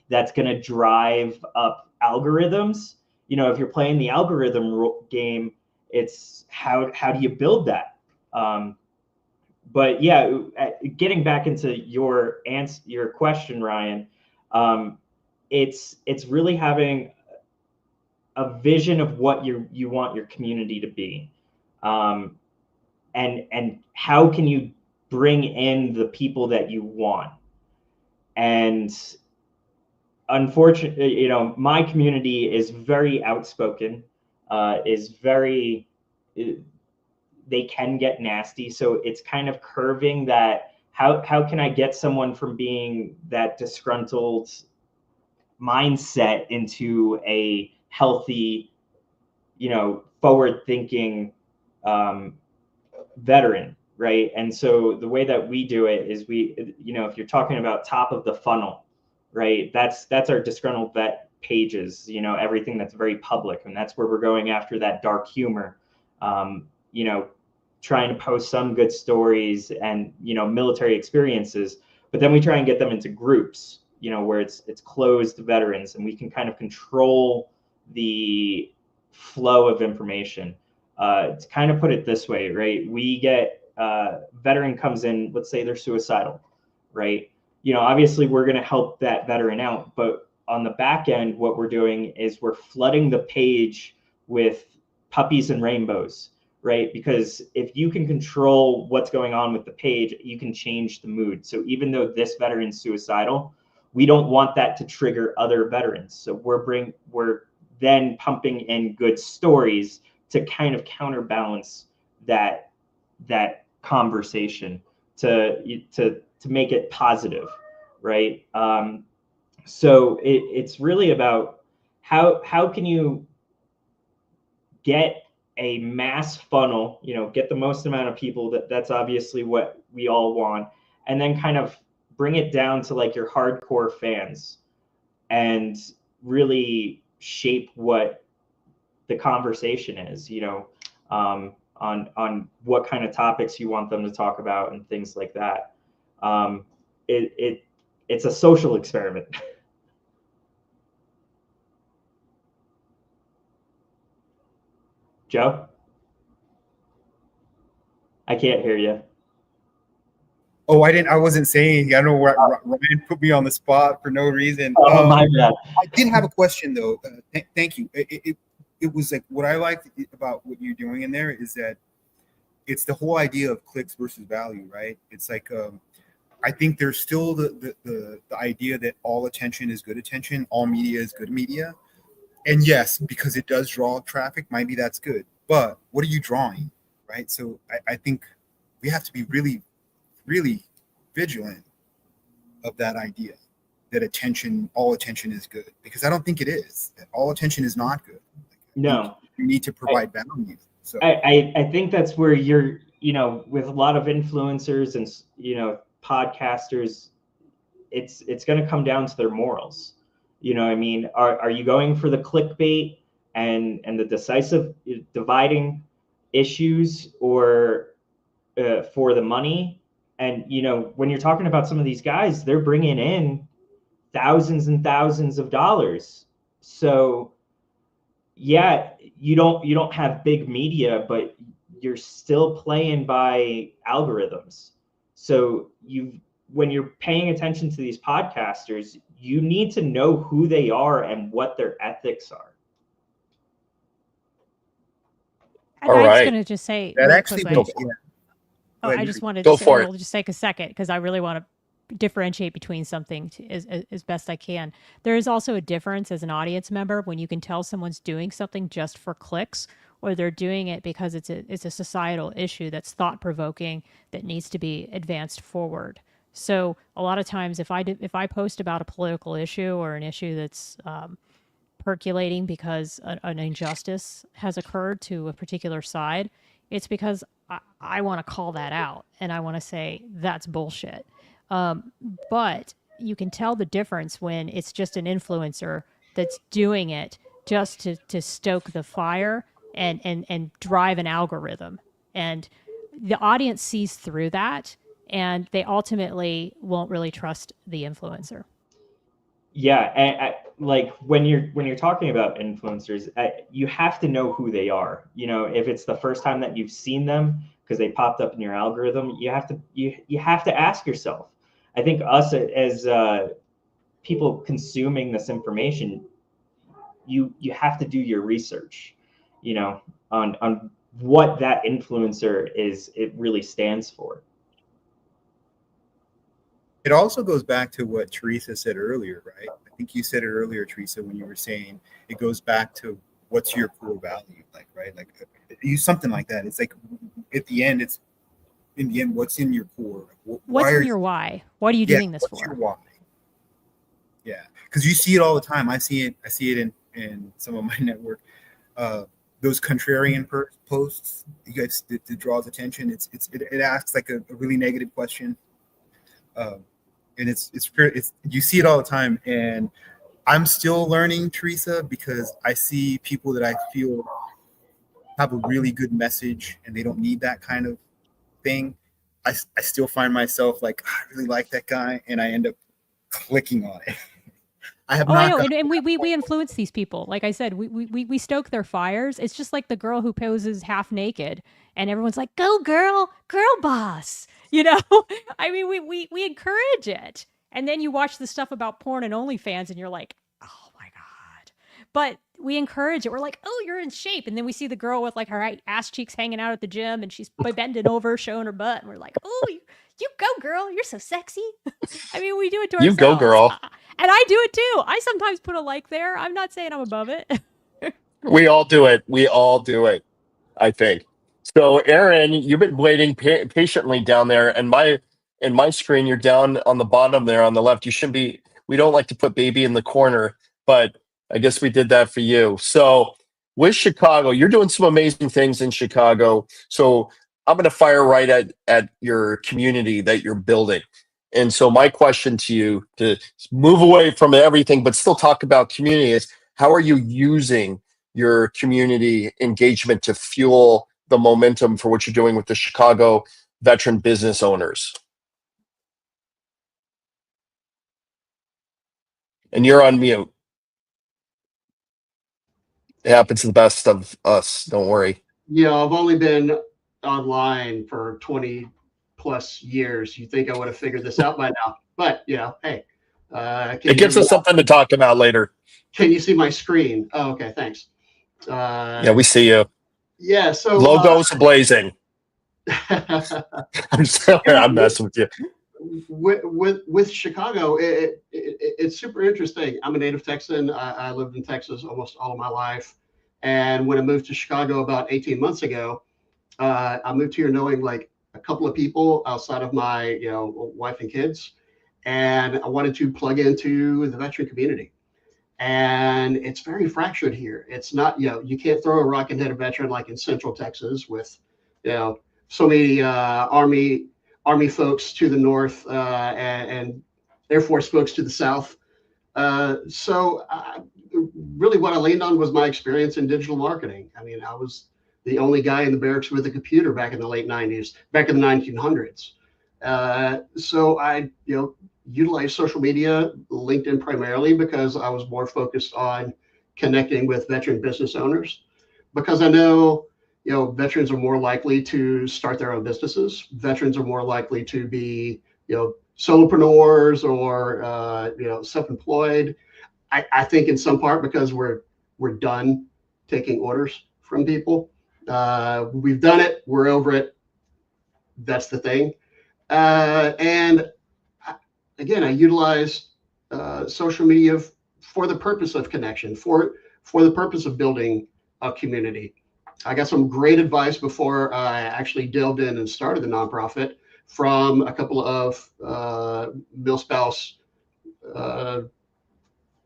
F: that's going to drive up algorithms? If you're playing the algorithm game, it's how do you build that? But yeah, getting back into your question, Ryan, it's really having a vision of what you want your community to be, and how can you bring in the people that you want. And unfortunately, my community is very outspoken, they can get nasty. So it's kind of curving that. How can I get someone from being that disgruntled mindset into a healthy, forward thinking veteran, right? And so the way that we do it is if you're talking about top of the funnel, right, that's our disgruntled vet pages, everything that's very public, and that's where we're going after that dark humor, trying to post some good stories and military experiences, but then we try and get them into groups, where it's closed veterans, and we can kind of control the flow of information. To kind of put it this way, right? We get veteran comes in, let's say they're suicidal, right? Obviously we're going to help that veteran out, but on the back end, what we're doing is we're flooding the page with puppies and rainbows, right? Because if you can control what's going on with the page, you can change the mood. So even though this veteran's suicidal, we don't want that to trigger other veterans. So we're then pumping in good stories to kind of counterbalance that conversation to make it positive, right? So it's really about how can you get a mass funnel, get the most amount of people. That's obviously what we all want, and then kind of bring it down to like your hardcore fans and really shape what the conversation is, on what kind of topics you want them to talk about and things like that. It's a social experiment. Joe? I can't hear you.
B: Oh, I wasn't saying. I don't know where Ryan put me on the spot for no reason.
F: Oh, my bad.
B: I did have a question though. Thank you. It was like what I liked about what you're doing in there is that it's the whole idea of clicks versus value, right? It's like I think there's still the idea that all attention is good attention, all media is good media, and yes, because it does draw traffic, maybe that's good. But what are you drawing, right? So I think we have to be really, really vigilant of that idea that all attention is good, because I don't think it is. That all attention is not good.
F: No,
B: you need to provide value. So
F: I think that's where you're, with a lot of influencers and podcasters, it's going to come down to their morals. I mean, are you going for the clickbait and the decisive dividing issues, or for the money? And when you're talking about some of these guys, they're bringing in thousands and thousands of dollars. So yeah, you don't have big media, but you're still playing by algorithms. So when you're paying attention to these podcasters, you need to know who they are and what their ethics are.
C: And
A: All
C: I was
A: right.
C: going to just say
B: that
C: really
B: actually
C: quickly.
B: yeah.
C: Oh, I just wanted
A: Go
C: to
A: for it.
C: just take a second because I really want to differentiate between something as best I can. There is also a difference as an audience member when you can tell someone's doing something just for clicks, or they're doing it because it's a societal issue that's thought provoking that needs to be advanced forward. So a lot of times, if I post about a political issue or an issue that's percolating because an injustice has occurred to a particular side, it's because I want to call that out and I want to say that's bullshit. But you can tell the difference when it's just an influencer that's doing it just to stoke the fire and drive an algorithm. And the audience sees through that, and they ultimately won't really trust the influencer.
F: Yeah, like when you're talking about influencers, you have to know who they are. If it's the first time that you've seen them because they popped up in your algorithm, you have to ask yourself. I think us as people consuming this information, you have to do your research, on what that influencer it really stands for.
B: It also goes back to what Theresa said earlier, right? I think you said it earlier, Theresa, when you were saying it goes back to what's your core value, right? Like use something like that. It's like in the end, what's in your core?
C: What's in your why? What are you doing this for?
B: What's your why? Yeah. because you see it all the time. I see it in some of my network. Those contrarian posts, you guys, it draws attention. It asks like a really negative question, and it's you see it all the time. And I'm still learning, Theresa, because I see people that I feel have a really good message and they don't need that kind of thing. I still find myself like, I really like that guy, and I end up clicking on it. I have
C: I
B: not.
C: know, and we influence these people. Like I said, we stoke their fires. It's just like the girl who poses half naked, and everyone's like, "Go, girl, girl boss." You know, I mean, we encourage it, and then you watch the stuff about porn and OnlyFans, and you're like, "Oh my god!" But we encourage it. We're like, "Oh, you're in shape," and then we see the girl with like her ass cheeks hanging out at the gym, and she's bending over, showing her butt, and we're like, "Oh, you go, girl. You're so sexy." I mean, we do it to
A: You
C: ourselves.
A: go, girl.
C: And I do it too. I sometimes put a like there. I'm not saying I'm above it.
A: We all do it. We all do it, I think. So, Aaron, you've been waiting patiently down there, and in my screen, you're down on the bottom there on the left. You shouldn't be. We don't like to put baby in the corner, but I guess we did that for you. So, with Chicago, you're doing some amazing things in Chicago. So, I'm going to fire right at your community that you're building. And so, my question to you, to move away from everything but still talk about community, is how are you using your community engagement to fuel the momentum for what you're doing with the Chicago veteran business owners? And you're on mute. It happens to the best of us. Don't worry.
E: Yeah, I've only been online for 20 plus years. You think I would have figured this out by now? But hey,
A: It gives us something to talk about later.
E: Can you see my screen? Oh, okay, thanks.
A: Yeah, we see you.
E: Yeah, so
A: Logos blazing. I'm sorry, I'm messing with you.
E: With Chicago, it's super interesting. I'm a native Texan. I lived in Texas almost all of my life, and when I moved to Chicago about 18 months ago, I moved here knowing like a couple of people outside of my wife and kids, and I wanted to plug into the veteran community. And it's very fractured here. It's not, you can't throw a rock and hit a veteran like in Central Texas with, so many Army folks to the north and Air Force folks to the south. So really what I leaned on was my experience in digital marketing. I mean, I was the only guy in the barracks with a computer back in the late 90s, back in the 1900s. So I, utilize social media, LinkedIn primarily, because I was more focused on connecting with veteran business owners, because I know, veterans are more likely to start their own businesses. Veterans are more likely to be, solopreneurs or, self-employed. I think in some part because we're done taking orders from people. We've done it. We're over it. That's the thing. And again, I utilize social media for the purpose of connection, for the purpose of building a community. I got some great advice before I actually delved in and started the nonprofit from a couple of milspouse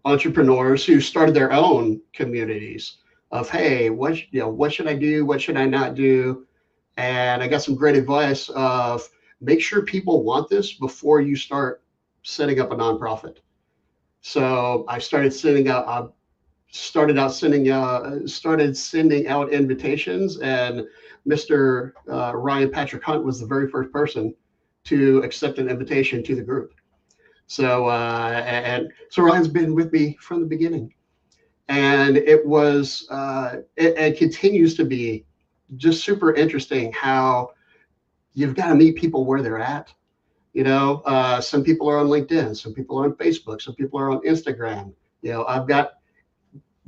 E: entrepreneurs who started their own communities of, hey, what should I do? What should I not do? And I got some great advice of make sure people want this before you start setting up a nonprofit. So I started sending out invitations, and Mr. Ryan Patrick Hunt was the very first person to accept an invitation to the group. So so Ryan's been with me from the beginning, and it was it continues to be just super interesting how you've got to meet people where they're at. Some people are on LinkedIn, some people are on Facebook, some people are on Instagram. I've got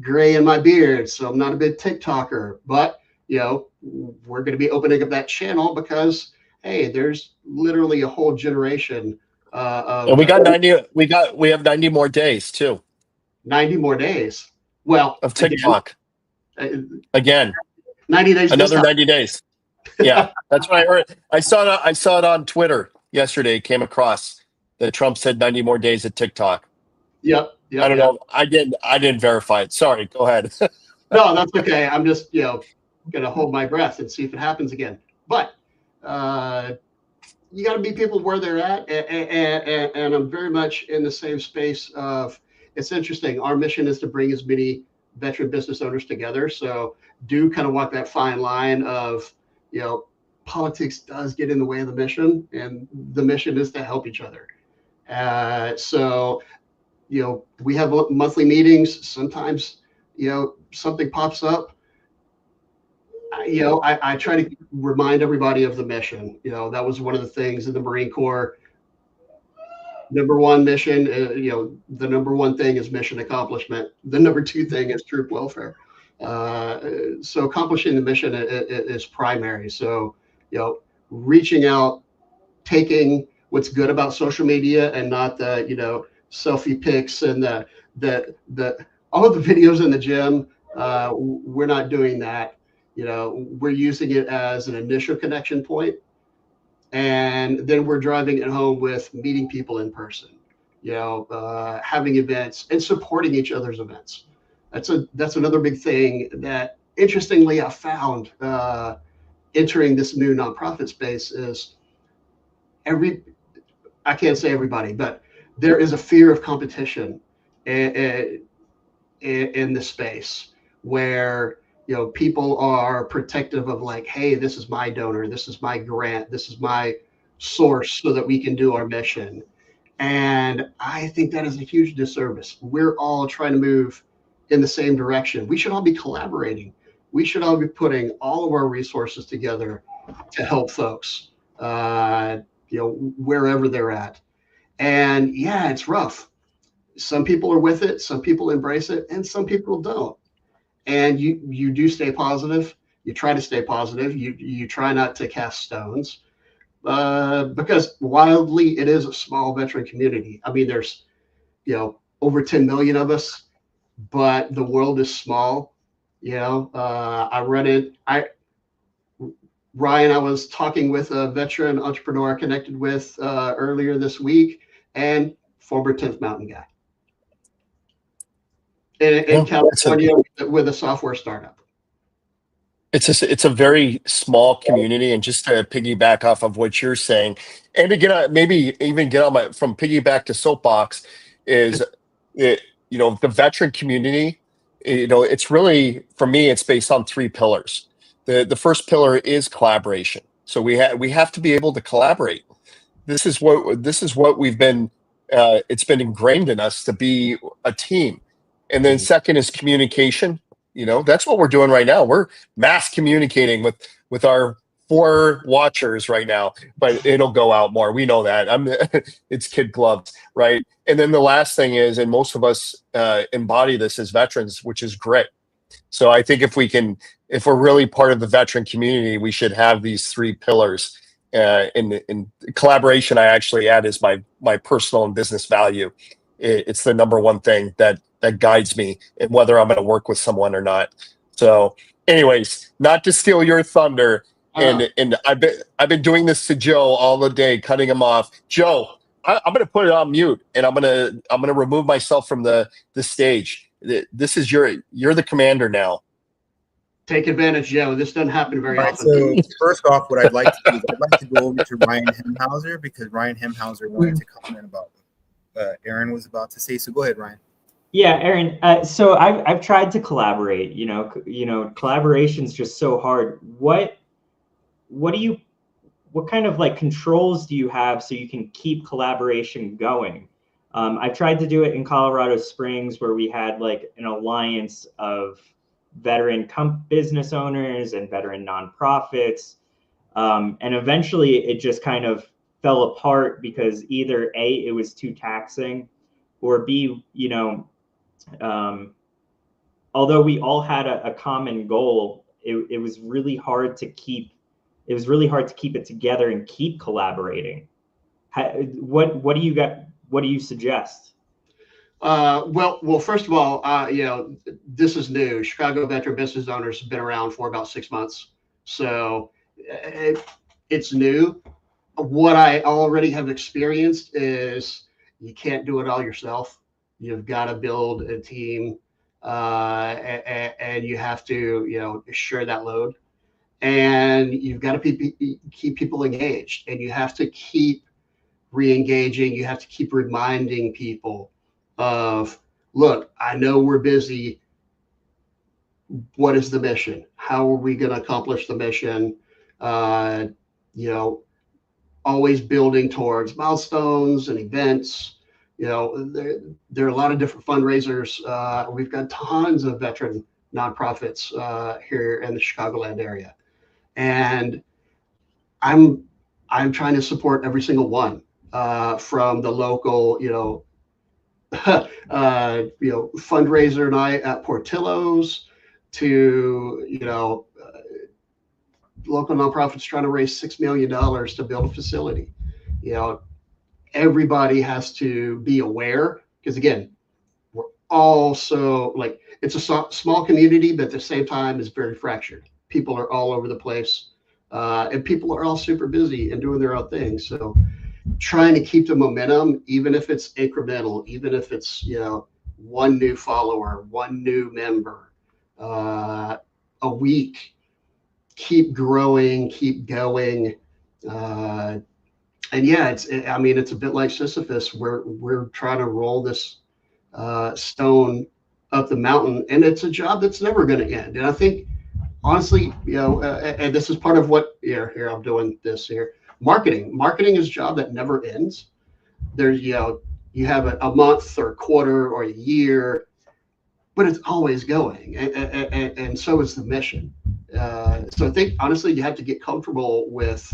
E: gray in my beard, so I'm not a big TikToker, but we're going to be opening up that channel because, hey, there's literally a whole generation of.
A: And we got 90. We have 90 more days too.
E: 90 more days. Well,
A: of TikTok. Again.
E: 90 days.
A: Another 90 days. Yeah, that's what I heard. I saw it on Twitter yesterday. Came across that Trump said 90 more days at TikTok.
E: Yep.
A: I don't know. I didn't verify it. Sorry. Go ahead.
E: No, that's okay. I'm just, gonna hold my breath and see if it happens again. But you got to meet people where they're at, and I'm very much in the same space of. It's interesting. Our mission is to bring as many veteran business owners together. So do kind of walk that fine line of, politics does get in the way of the mission, and the mission is to help each other. So we have monthly meetings. Sometimes, something pops up. I try to remind everybody of the mission. That was one of the things in the Marine Corps. Number one mission, the number one thing is mission accomplishment. The number two thing is troop welfare. So accomplishing the mission is primary. So, reaching out, taking what's good about social media and not the, selfie pics and the all of the videos in the gym. We're not doing that. We're using it as an initial connection point, and then we're driving it home with meeting people in person, having events and supporting each other's events. That's another big thing that, interestingly, I found entering this new nonprofit space is I can't say everybody, but there is a fear of competition in this space where people are protective of like, hey, this is my donor, this is my grant, this is my source so that we can do our mission. And I think that is a huge disservice. We're all trying to move in the same direction. We should all be collaborating. We should all be putting all of our resources together to help folks, wherever they're at. And yeah, it's rough. Some people are with it, some people embrace it, and some people don't. And you do stay positive. You try to stay positive. You try not to cast stones, because wildly it is a small veteran community. I mean, there's over 10 million of us, but the world is small. I run it. Ryan, I was talking with a veteran entrepreneur I connected with earlier this week, and former 10th Mountain guy in California with a software startup.
A: It's a very small community, and just to piggyback off of what you're saying, and to from piggyback to soapbox is the veteran community. It's really, for me, it's based on three pillars. The first pillar is collaboration. So we have to be able to collaborate. This is what we've been. It's been ingrained in us to be a team. And then second is communication. That's what we're doing right now. We're mass communicating with our 4 watchers right now, but it'll go out more. We know that. It's kid gloves, right? And then the last thing is, and most of us embody this as veterans, which is grit. So I think if we're really part of the veteran community, we should have these 3 pillars. In collaboration, I actually add as my personal and business value. It's the number one thing that guides me in whether I'm going to work with someone or not. So, anyways, not to steal your thunder, and I've been doing this to Joe all the day, cutting him off. Joe, I'm going to put it on mute, and I'm going to remove myself from the stage. This is you're the commander now.
E: Take advantage, Joe. This doesn't happen very often.
B: So first off, what I'd like to do is I'd like to go over to Ryan Hemhauser, because Ryan Hemhauser wanted to comment about what Aaron was about to say. So go ahead, Ryan.
F: Yeah, Aaron. So I've tried to collaborate. Collaboration's just so hard. What kind of like controls do you have so you can keep collaboration going? I've tried to do it in Colorado Springs, where we had like an alliance of veteran business owners and veteran nonprofits, and eventually it just kind of fell apart because either A, it was too taxing, or B, although we all had a common goal, it was really hard to keep it together and keep collaborating. What do you suggest?
E: Well, first of all, this is new. Chicago Veteran Business Owners have been around for about 6 months, so it's new. What I already have experienced is you can't do it all yourself. You've got to build a team, and you have to, share that load. And you've got to keep people engaged, and you have to keep re-engaging. You have to keep reminding people of, look, I know we're busy. What is the mission? How are we going to accomplish the mission? Always building towards milestones and events. There are a lot of different fundraisers. We've got tons of veteran nonprofits here in the Chicagoland area, and I'm trying to support every single one, from the local, fundraiser night at Portillo's to, local nonprofits trying to raise $6 million to build a facility. Everybody has to be aware, because again, we're all so, like, it's a small community, but at the same time is very fractured. People are all over the place, and people are all super busy and doing their own thing. So trying to keep the momentum, even if it's incremental, even if it's, one new follower, one new member, a week, keep growing, keep going. And yeah, it's a bit like Sisyphus. We're trying to roll this stone up the mountain, and it's a job that's never going to end. And I think, honestly, and this is part of what, here I'm doing this here. Marketing is a job that never ends. There's, you have a month or a quarter or a year, but it's always going, and so is the mission. So I think, honestly, you have to get comfortable with,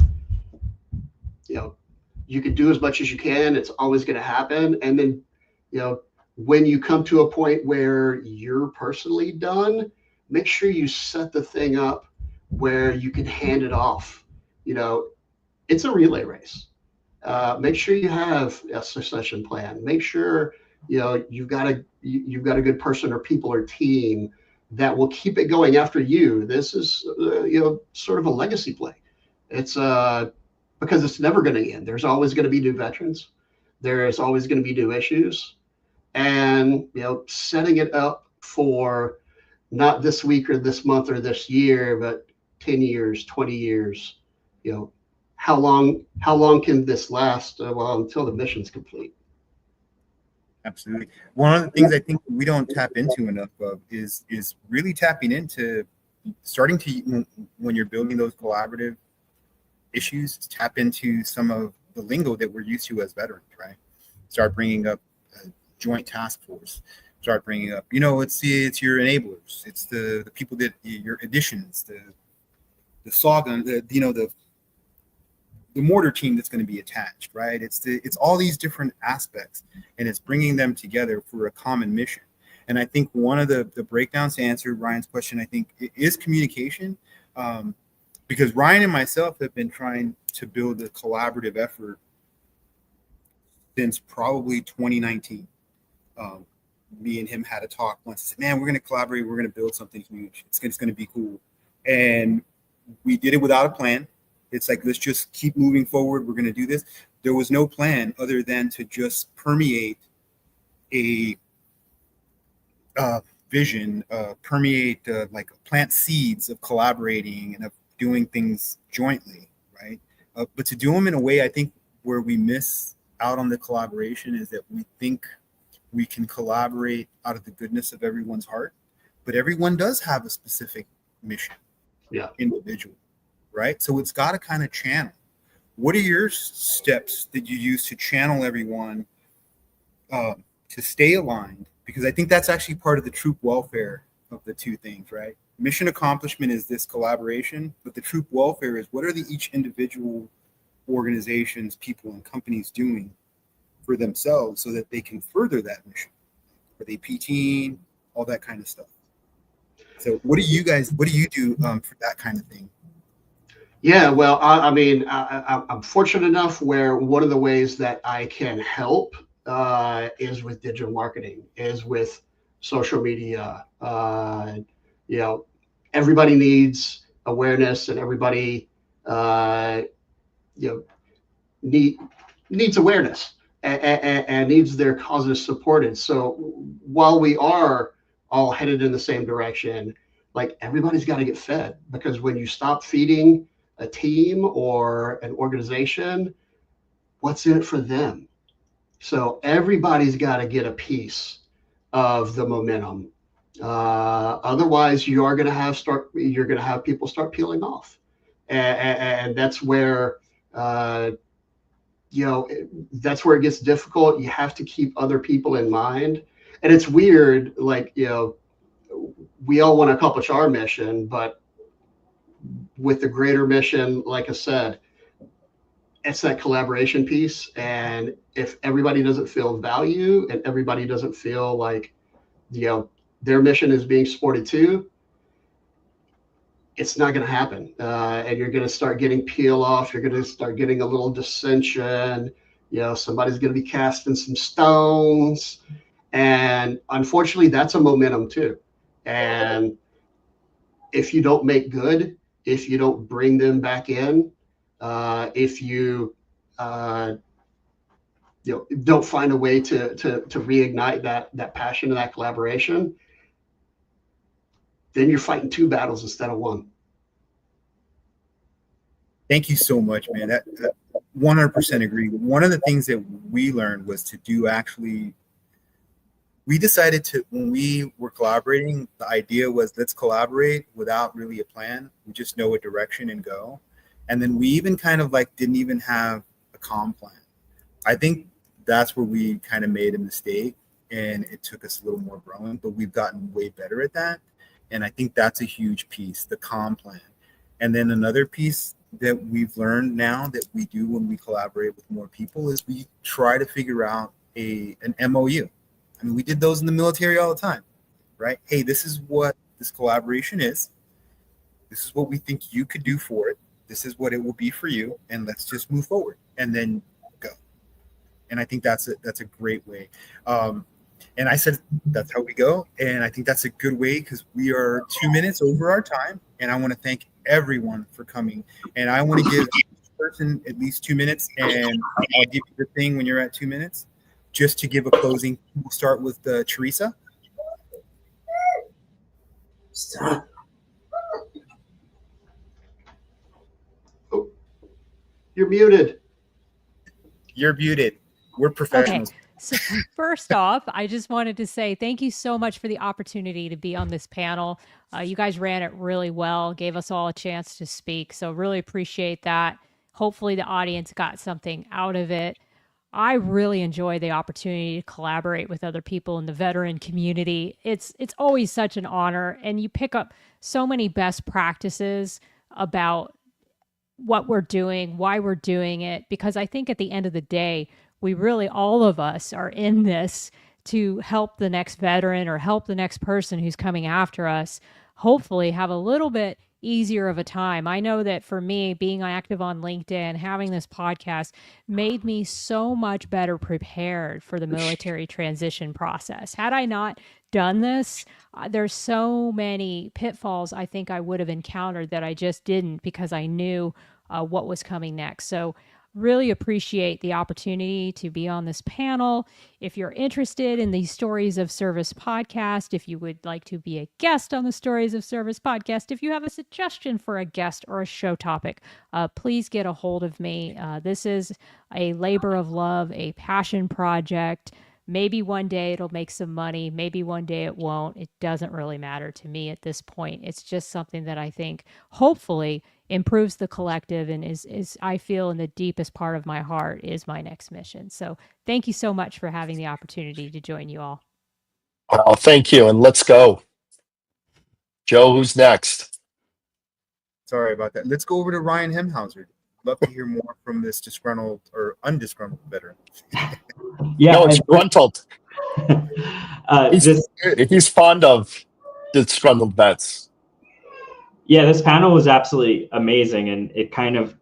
E: you can do as much as you can. It's always going to happen. And then, when you come to a point where you're personally done, make sure you set the thing up where you can hand it off. It's a relay race. Make sure you have a succession plan. Make sure, you've got a good person or people or team that will keep it going after you. This is, sort of a legacy play. It's because it's never going to end. There's always going to be new veterans. There's always going to be new issues, and setting it up for not this week or this month or this year, but 10 years, 20 years. How long can this last? Well, until the mission's complete.
B: Absolutely. One of the things I think we don't tap into enough of is really tapping into starting to, when you're building those collaborative issues, tap into some of the lingo that we're used to as veterans, right? Start bringing up a joint task force. Start bringing up, it's your enablers. It's the people that your additions, the saga, the mortar team that's going to be attached, right? It's all these different aspects, and it's bringing them together for a common mission. And I think one of the breakdowns to answer Ryan's question, I think, is communication, because Ryan and myself have been trying to build a collaborative effort since probably 2019. Me and him had a talk once. I said, man, we're going to collaborate. We're going to build something huge. It's going to be cool. And we did it without a plan. It's like, let's just keep moving forward. We're going to do this. There was no plan other than to just permeate a vision, plant seeds of collaborating and of doing things jointly, right? But to do them in a way, I think, where we miss out on the collaboration is that we think we can collaborate out of the goodness of everyone's heart, but everyone does have a specific mission, individual, right? So it's got to kind of channel. What are your steps that you use to channel everyone to stay aligned? Because I think that's actually part of the troop welfare of the two things, right? Mission accomplishment is this collaboration, but the troop welfare is what are each individual organizations, people, and companies doing for themselves so that they can further that mission? Are they PTing, all that kind of stuff? So what do you do for that kind of thing?
E: Yeah, well, I'm fortunate enough where one of the ways that I can help is with digital marketing, is with social media. Everybody needs awareness, and everybody needs awareness. and needs their causes supported. So while we are all headed in the same direction, like everybody's got to get fed, because when you stop feeding a team or an organization, what's in it for them? So everybody's got to get a piece of the momentum. Otherwise, you're going to have people start peeling off, and that's where that's where it gets difficult. You have to keep other people in mind, and it's weird. Like we all want to accomplish our mission, but with the greater mission, like I said, it's that collaboration piece. And if everybody doesn't feel value and everybody doesn't feel like their mission is being supported too, it's not going to happen. And you're going to start getting peel off. You're going to start getting a little dissension. Somebody's going to be casting some stones. And unfortunately, that's a momentum too. And if you don't make good, if you don't bring them back in, if you don't find a way to reignite that passion and that collaboration, then you're fighting two battles instead of one.
B: Thank you so much, man. That 100% agree. One of the things that we learned was we decided to, when we were collaborating, the idea was let's collaborate without really a plan. We just know a direction and go. And then we even kind of like didn't even have a comm plan. I think that's where we kind of made a mistake, and it took us a little more growing, but we've gotten way better at that. And I think that's a huge piece, the comm plan. And then another piece that we've learned now that we do when we collaborate with more people is we try to figure out an MOU. I mean, we did those in the military all the time, right? Hey, this is what this collaboration is. This is what we think you could do for it. This is what it will be for you. And let's just move forward and then go. And I think that's a great way. And I said, that's how we go. And I think that's a good way, because we are 2 minutes over our time. And I want to thank everyone for coming. And I want to give each person at least 2 minutes. And I'll give you the thing when you're at 2 minutes, just to give a closing. We'll start with Theresa.
D: Stop.
E: Oh, you're muted.
B: You're muted. We're professionals.
C: Okay. So first off, I just wanted to say thank you so much for the opportunity to be on this panel. You guys ran it really well, gave us all a chance to speak. So really appreciate that. Hopefully the audience got something out of it. I really enjoy the opportunity to collaborate with other people in the veteran community. It's always such an honor, and you pick up so many best practices about what we're doing, why we're doing it, because I think at the end of the day, we really, all of us are in this to help the next veteran or help the next person who's coming after us, hopefully have a little bit easier of a time. I know that for me, being active on LinkedIn, having this podcast made me so much better prepared for the military transition process. Had I not done this, there's so many pitfalls I think I would have encountered that I just didn't, because I knew what was coming next. So really appreciate the opportunity to be on this panel. If you're interested in the Stories of Service podcast, if you would like to be a guest on the Stories of Service podcast, if you have a suggestion for a guest or a show topic, please get a hold of me. This is a labor of love, a passion project. Maybe one day it'll make some money. Maybe one day it won't. It doesn't really matter to me at this point. It's just something that I think hopefully improves the collective and is I feel in the deepest part of my heart is my next mission. So thank you so much for having the opportunity to join you all.
A: Oh, thank you. And let's go. Joe, who's next?
B: Sorry about that. Let's go over to Ryan Hemhauser. Love to hear more from this disgruntled or undisgruntled veteran.
F: Yeah,
A: No, it's gruntled. He's fond of disgruntled vets.
F: Yeah, this panel was absolutely amazing, and it kind of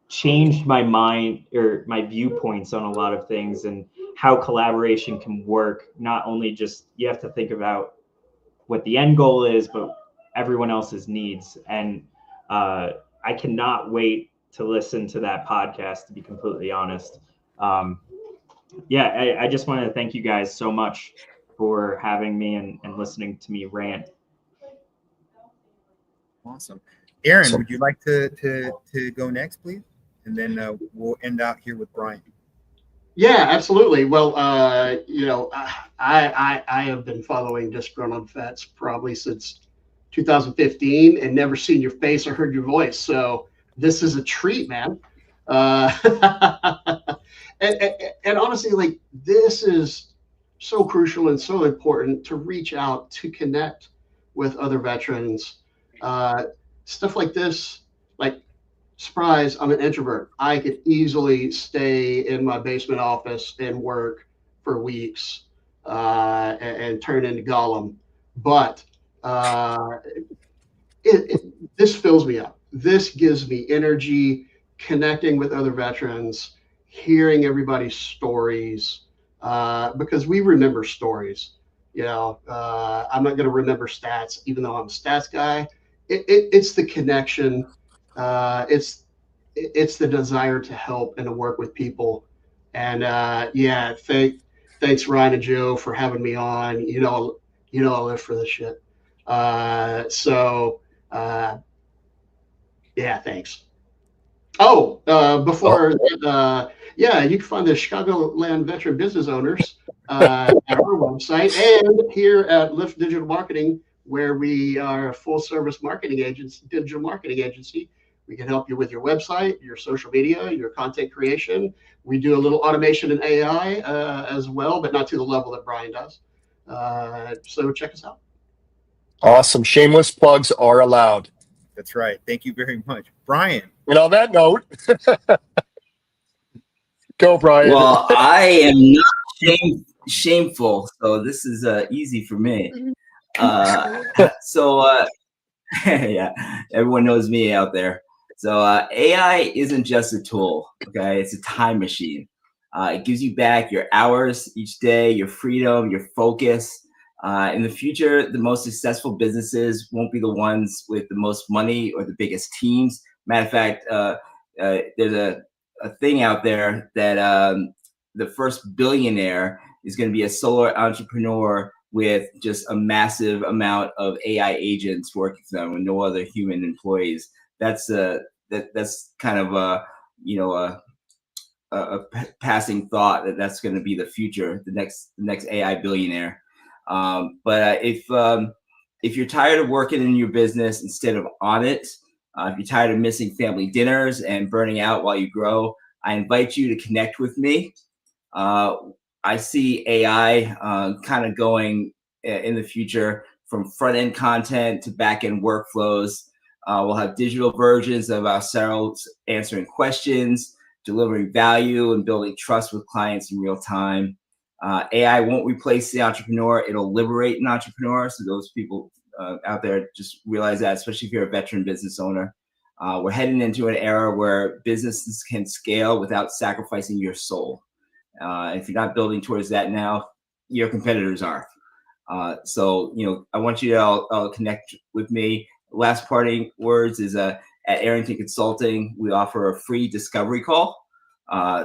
F: changed my mind or my viewpoints on a lot of things and how collaboration can work. Not only just you have to think about what the end goal is, but everyone else's needs. And I cannot wait to listen to that podcast, to be completely honest. Yeah, I just want to thank you guys so much for having me and listening to me rant.
B: Awesome. Aaron,
A: So-
B: would you like to go next, please? And then we'll end out here with Brian.
E: Yeah, absolutely. Well, I have been following Disgruntled Vets probably since 2015 and never seen your face or heard your voice. So this is a treat, man. And honestly, like, this is so crucial and so important to reach out to connect with other veterans. Stuff like this, like, surprise, I'm an introvert. I could easily stay in my basement office and work for weeks and turn into Gollum. But this fills me up. This gives me energy, connecting with other veterans, hearing everybody's stories, because we remember stories. I'm not going to remember stats, even though I'm a stats guy. It's the connection. It's the desire to help and to work with people. And thanks Ryan and Joe for having me on. I live for this shit. Thanks. Before you can find the Chicagoland veteran business owners at our website and here at Lift Digital Marketing, where we are a full service marketing agency, digital marketing agency. We can help you with your website, your social media, your content creation. We do a little automation and AI as well, but not to the level that Brian does. So check us out.
A: Awesome. Shameless plugs are allowed.
B: That's right. Thank you very much, Brian.
A: And on that note, go, Brian.
D: Well, I am not shameful, so this is easy for me. Yeah, everyone knows me out there. So AI isn't just a tool, okay? It's a time machine. It gives you back your hours each day, your freedom, your focus. In the future, the most successful businesses won't be the ones with the most money or the biggest teams. Matter of fact, there's a thing out there that the first billionaire is going to be a solo entrepreneur with just a massive amount of AI agents working for them with no other human employees. That's kind of a passing thought that's going to be the future, the next AI billionaire. But if you're tired of working in your business instead of on it, if you're tired of missing family dinners and burning out while you grow, I invite you to connect with me. I see AI kind of going in the future from front-end content to back-end workflows. We'll have digital versions of ourselves answering questions, delivering value, and building trust with clients in real time. AI won't replace the entrepreneur. It'll liberate an entrepreneur. So those people out there, just realize that, especially if you're a veteran business owner. We're heading into an era where businesses can scale without sacrificing your soul. If you're not building towards that now, your competitors are. So, I want you to all connect with me. Last parting words is at Arrington Consulting, we offer a free discovery call.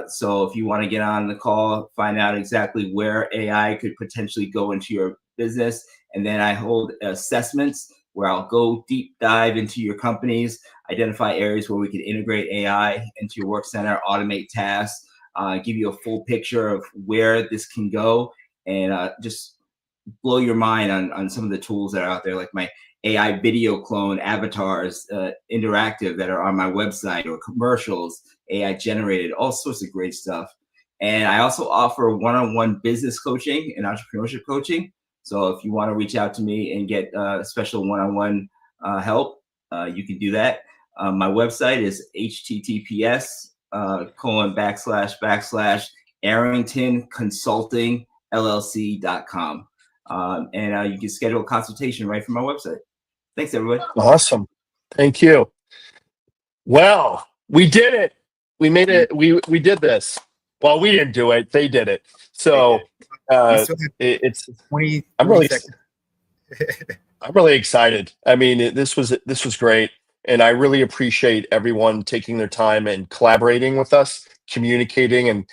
D: So if you want to get on the call, find out exactly where AI could potentially go into your business. And then I hold assessments where I'll go deep dive into your companies, identify areas where we can integrate AI into your work center, automate tasks, give you a full picture of where this can go, and just blow your mind on some of the tools that are out there, like my AI video clone avatars, interactive, that are on my website, or commercials, AI generated, all sorts of great stuff. And I also offer one-on-one business coaching and entrepreneurship coaching. So if you want to reach out to me and get special one-on-one help, you can do that. My website is https://ArringtonConsultingLLC.com. And you can schedule a consultation right from my website. Thanks, everybody.
A: Awesome. Thank you. Well, we did it. We made it. We did this. Well, we didn't do it. They did it. So it's
B: 20
A: I'm really
B: seconds.
A: I'm really excited. I mean, this was great, and I really appreciate everyone taking their time and collaborating with us, communicating, and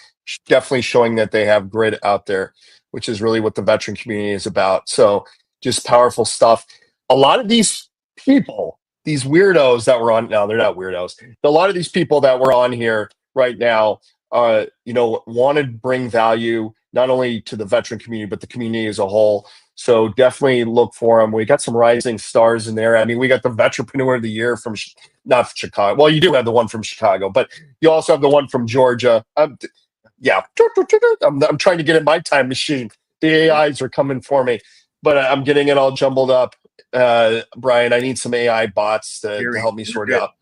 A: definitely showing that they have grit out there, which is really what the veteran community is about. So just powerful stuff. A lot of these people, these weirdos that were on, no, they're not weirdos. A lot of these people that were on here right now, want to bring value not only to the veteran community, but the community as a whole. So definitely look for them. We got some rising stars in there. I mean, we got the Veteranpreneur of the Year from, not Chicago. Well, you do have the one from Chicago, but you also have the one from Georgia. Yeah, I'm trying to get in my time machine. The AIs are coming for me, but I'm getting it all jumbled up. Brian, I need some AI bots to help me sort it out.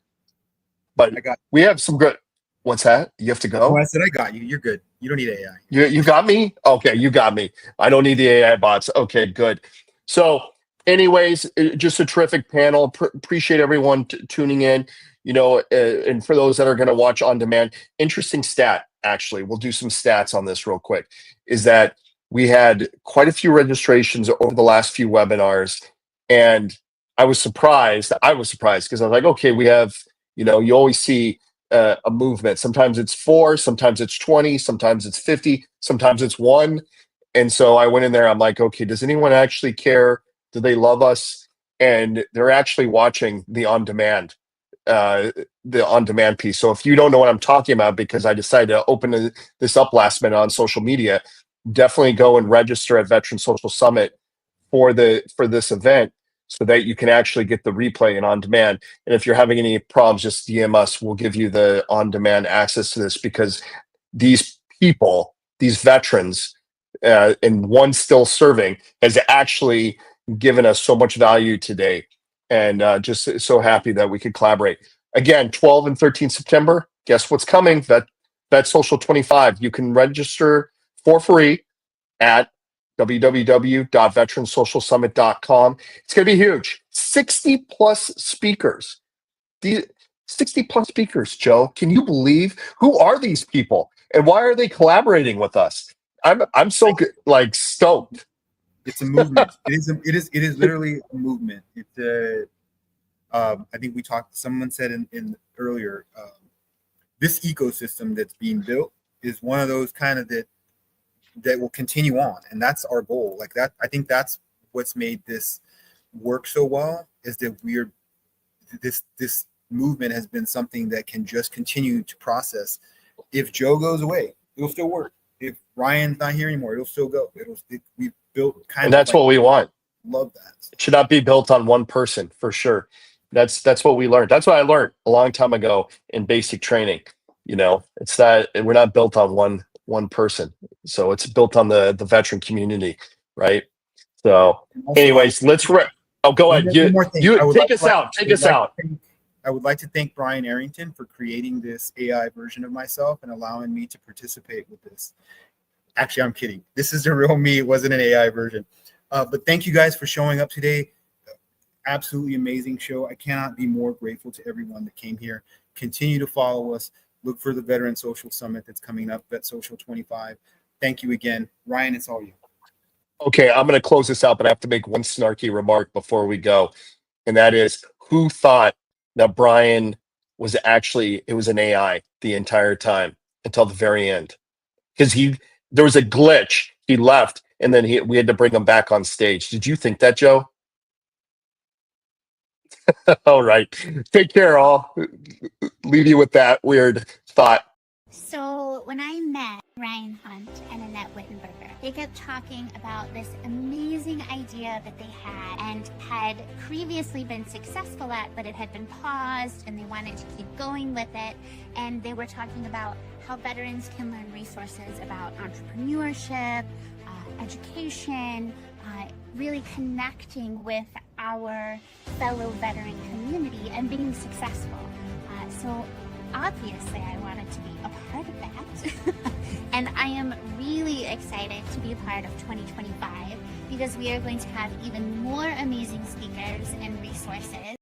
A: But we have some good. What's that? You have to go?
B: Oh, I said I got you. You're good. You don't need AI.
A: You got me? Okay, you got me. I don't need the AI bots. Okay, good. So, anyways, just a terrific panel. Appreciate everyone tuning in. And for those that are going to watch on demand, interesting stat, actually, we'll do some stats on this real quick, is that we had quite a few registrations over the last few webinars. And I was surprised because I was like, okay, we have, you always see a movement. Sometimes it's 4, sometimes it's 20, sometimes it's 50, sometimes it's 1. And so I went in there, I'm like, okay, does anyone actually care? Do they love us? And they're actually watching the on-demand piece. So if you don't know what I'm talking about, because I decided to open this up last minute on social media, definitely go and register at Veteran Social Summit for this event, so that you can actually get the replay and on demand. And if you're having any problems, just DM us. We'll give you the on demand access to this, because these people, these veterans, and one still serving, has actually given us so much value today. And just so happy that we could collaborate. Again, 12 and 13 September, guess what's coming? Vet Social 25. You can register for free at www.veteransocialsummit.com. It's going to be huge. 60 plus speakers. 60 plus speakers, Joe. Can you believe? Who are these people? And why are they collaborating with us? I'm so stoked.
B: It's a movement. It is literally a movement. I think someone said in earlier, this ecosystem that's being built is one of those kind of that will continue on, and that's our goal. Like that, I think that's what's made this work so well, is that this movement has been something that can just continue to process. If Joe goes away, it'll still work. If Ryan's not here anymore, it'll still go. We've built
A: and that's what we want.
B: Love that.
A: It should not be built on one person, for sure. That's what we learned. That's what I learned a long time ago in basic training. It's that we're not built on one person. So it's built on the veteran community, right? So anyways, let's go ahead. Take us out.
B: I would like to thank Brian Arrington for creating this AI version of myself and allowing me to participate with this. Actually, I'm kidding. This is the real me. It wasn't an AI version. But thank you guys for showing up today. Absolutely amazing show. I cannot be more grateful to everyone that came here. Continue to follow us. Look for the Veteran Social Summit that's coming up, Vet Social 25. Thank you again. Ryan, it's all you.
A: Okay, I'm going to close this out, but I have to make one snarky remark before we go. And that is, who thought that Brian was it was an AI the entire time until the very end? Because there was a glitch. He left, and then we had to bring him back on stage. Did you think that, Joe? All right. Take care, all. Leave you with that weird thought.
G: So when I met Ryan Hunt and Annette Wittenberger, they kept talking about this amazing idea that they had and had previously been successful at, but it had been paused and they wanted to keep going with it. And they were talking about how veterans can learn resources about entrepreneurship, education, really connecting with our fellow veteran community and being successful. So obviously I wanted to be a part of that. And I am really excited to be a part of 2025 because we are going to have even more amazing speakers and resources.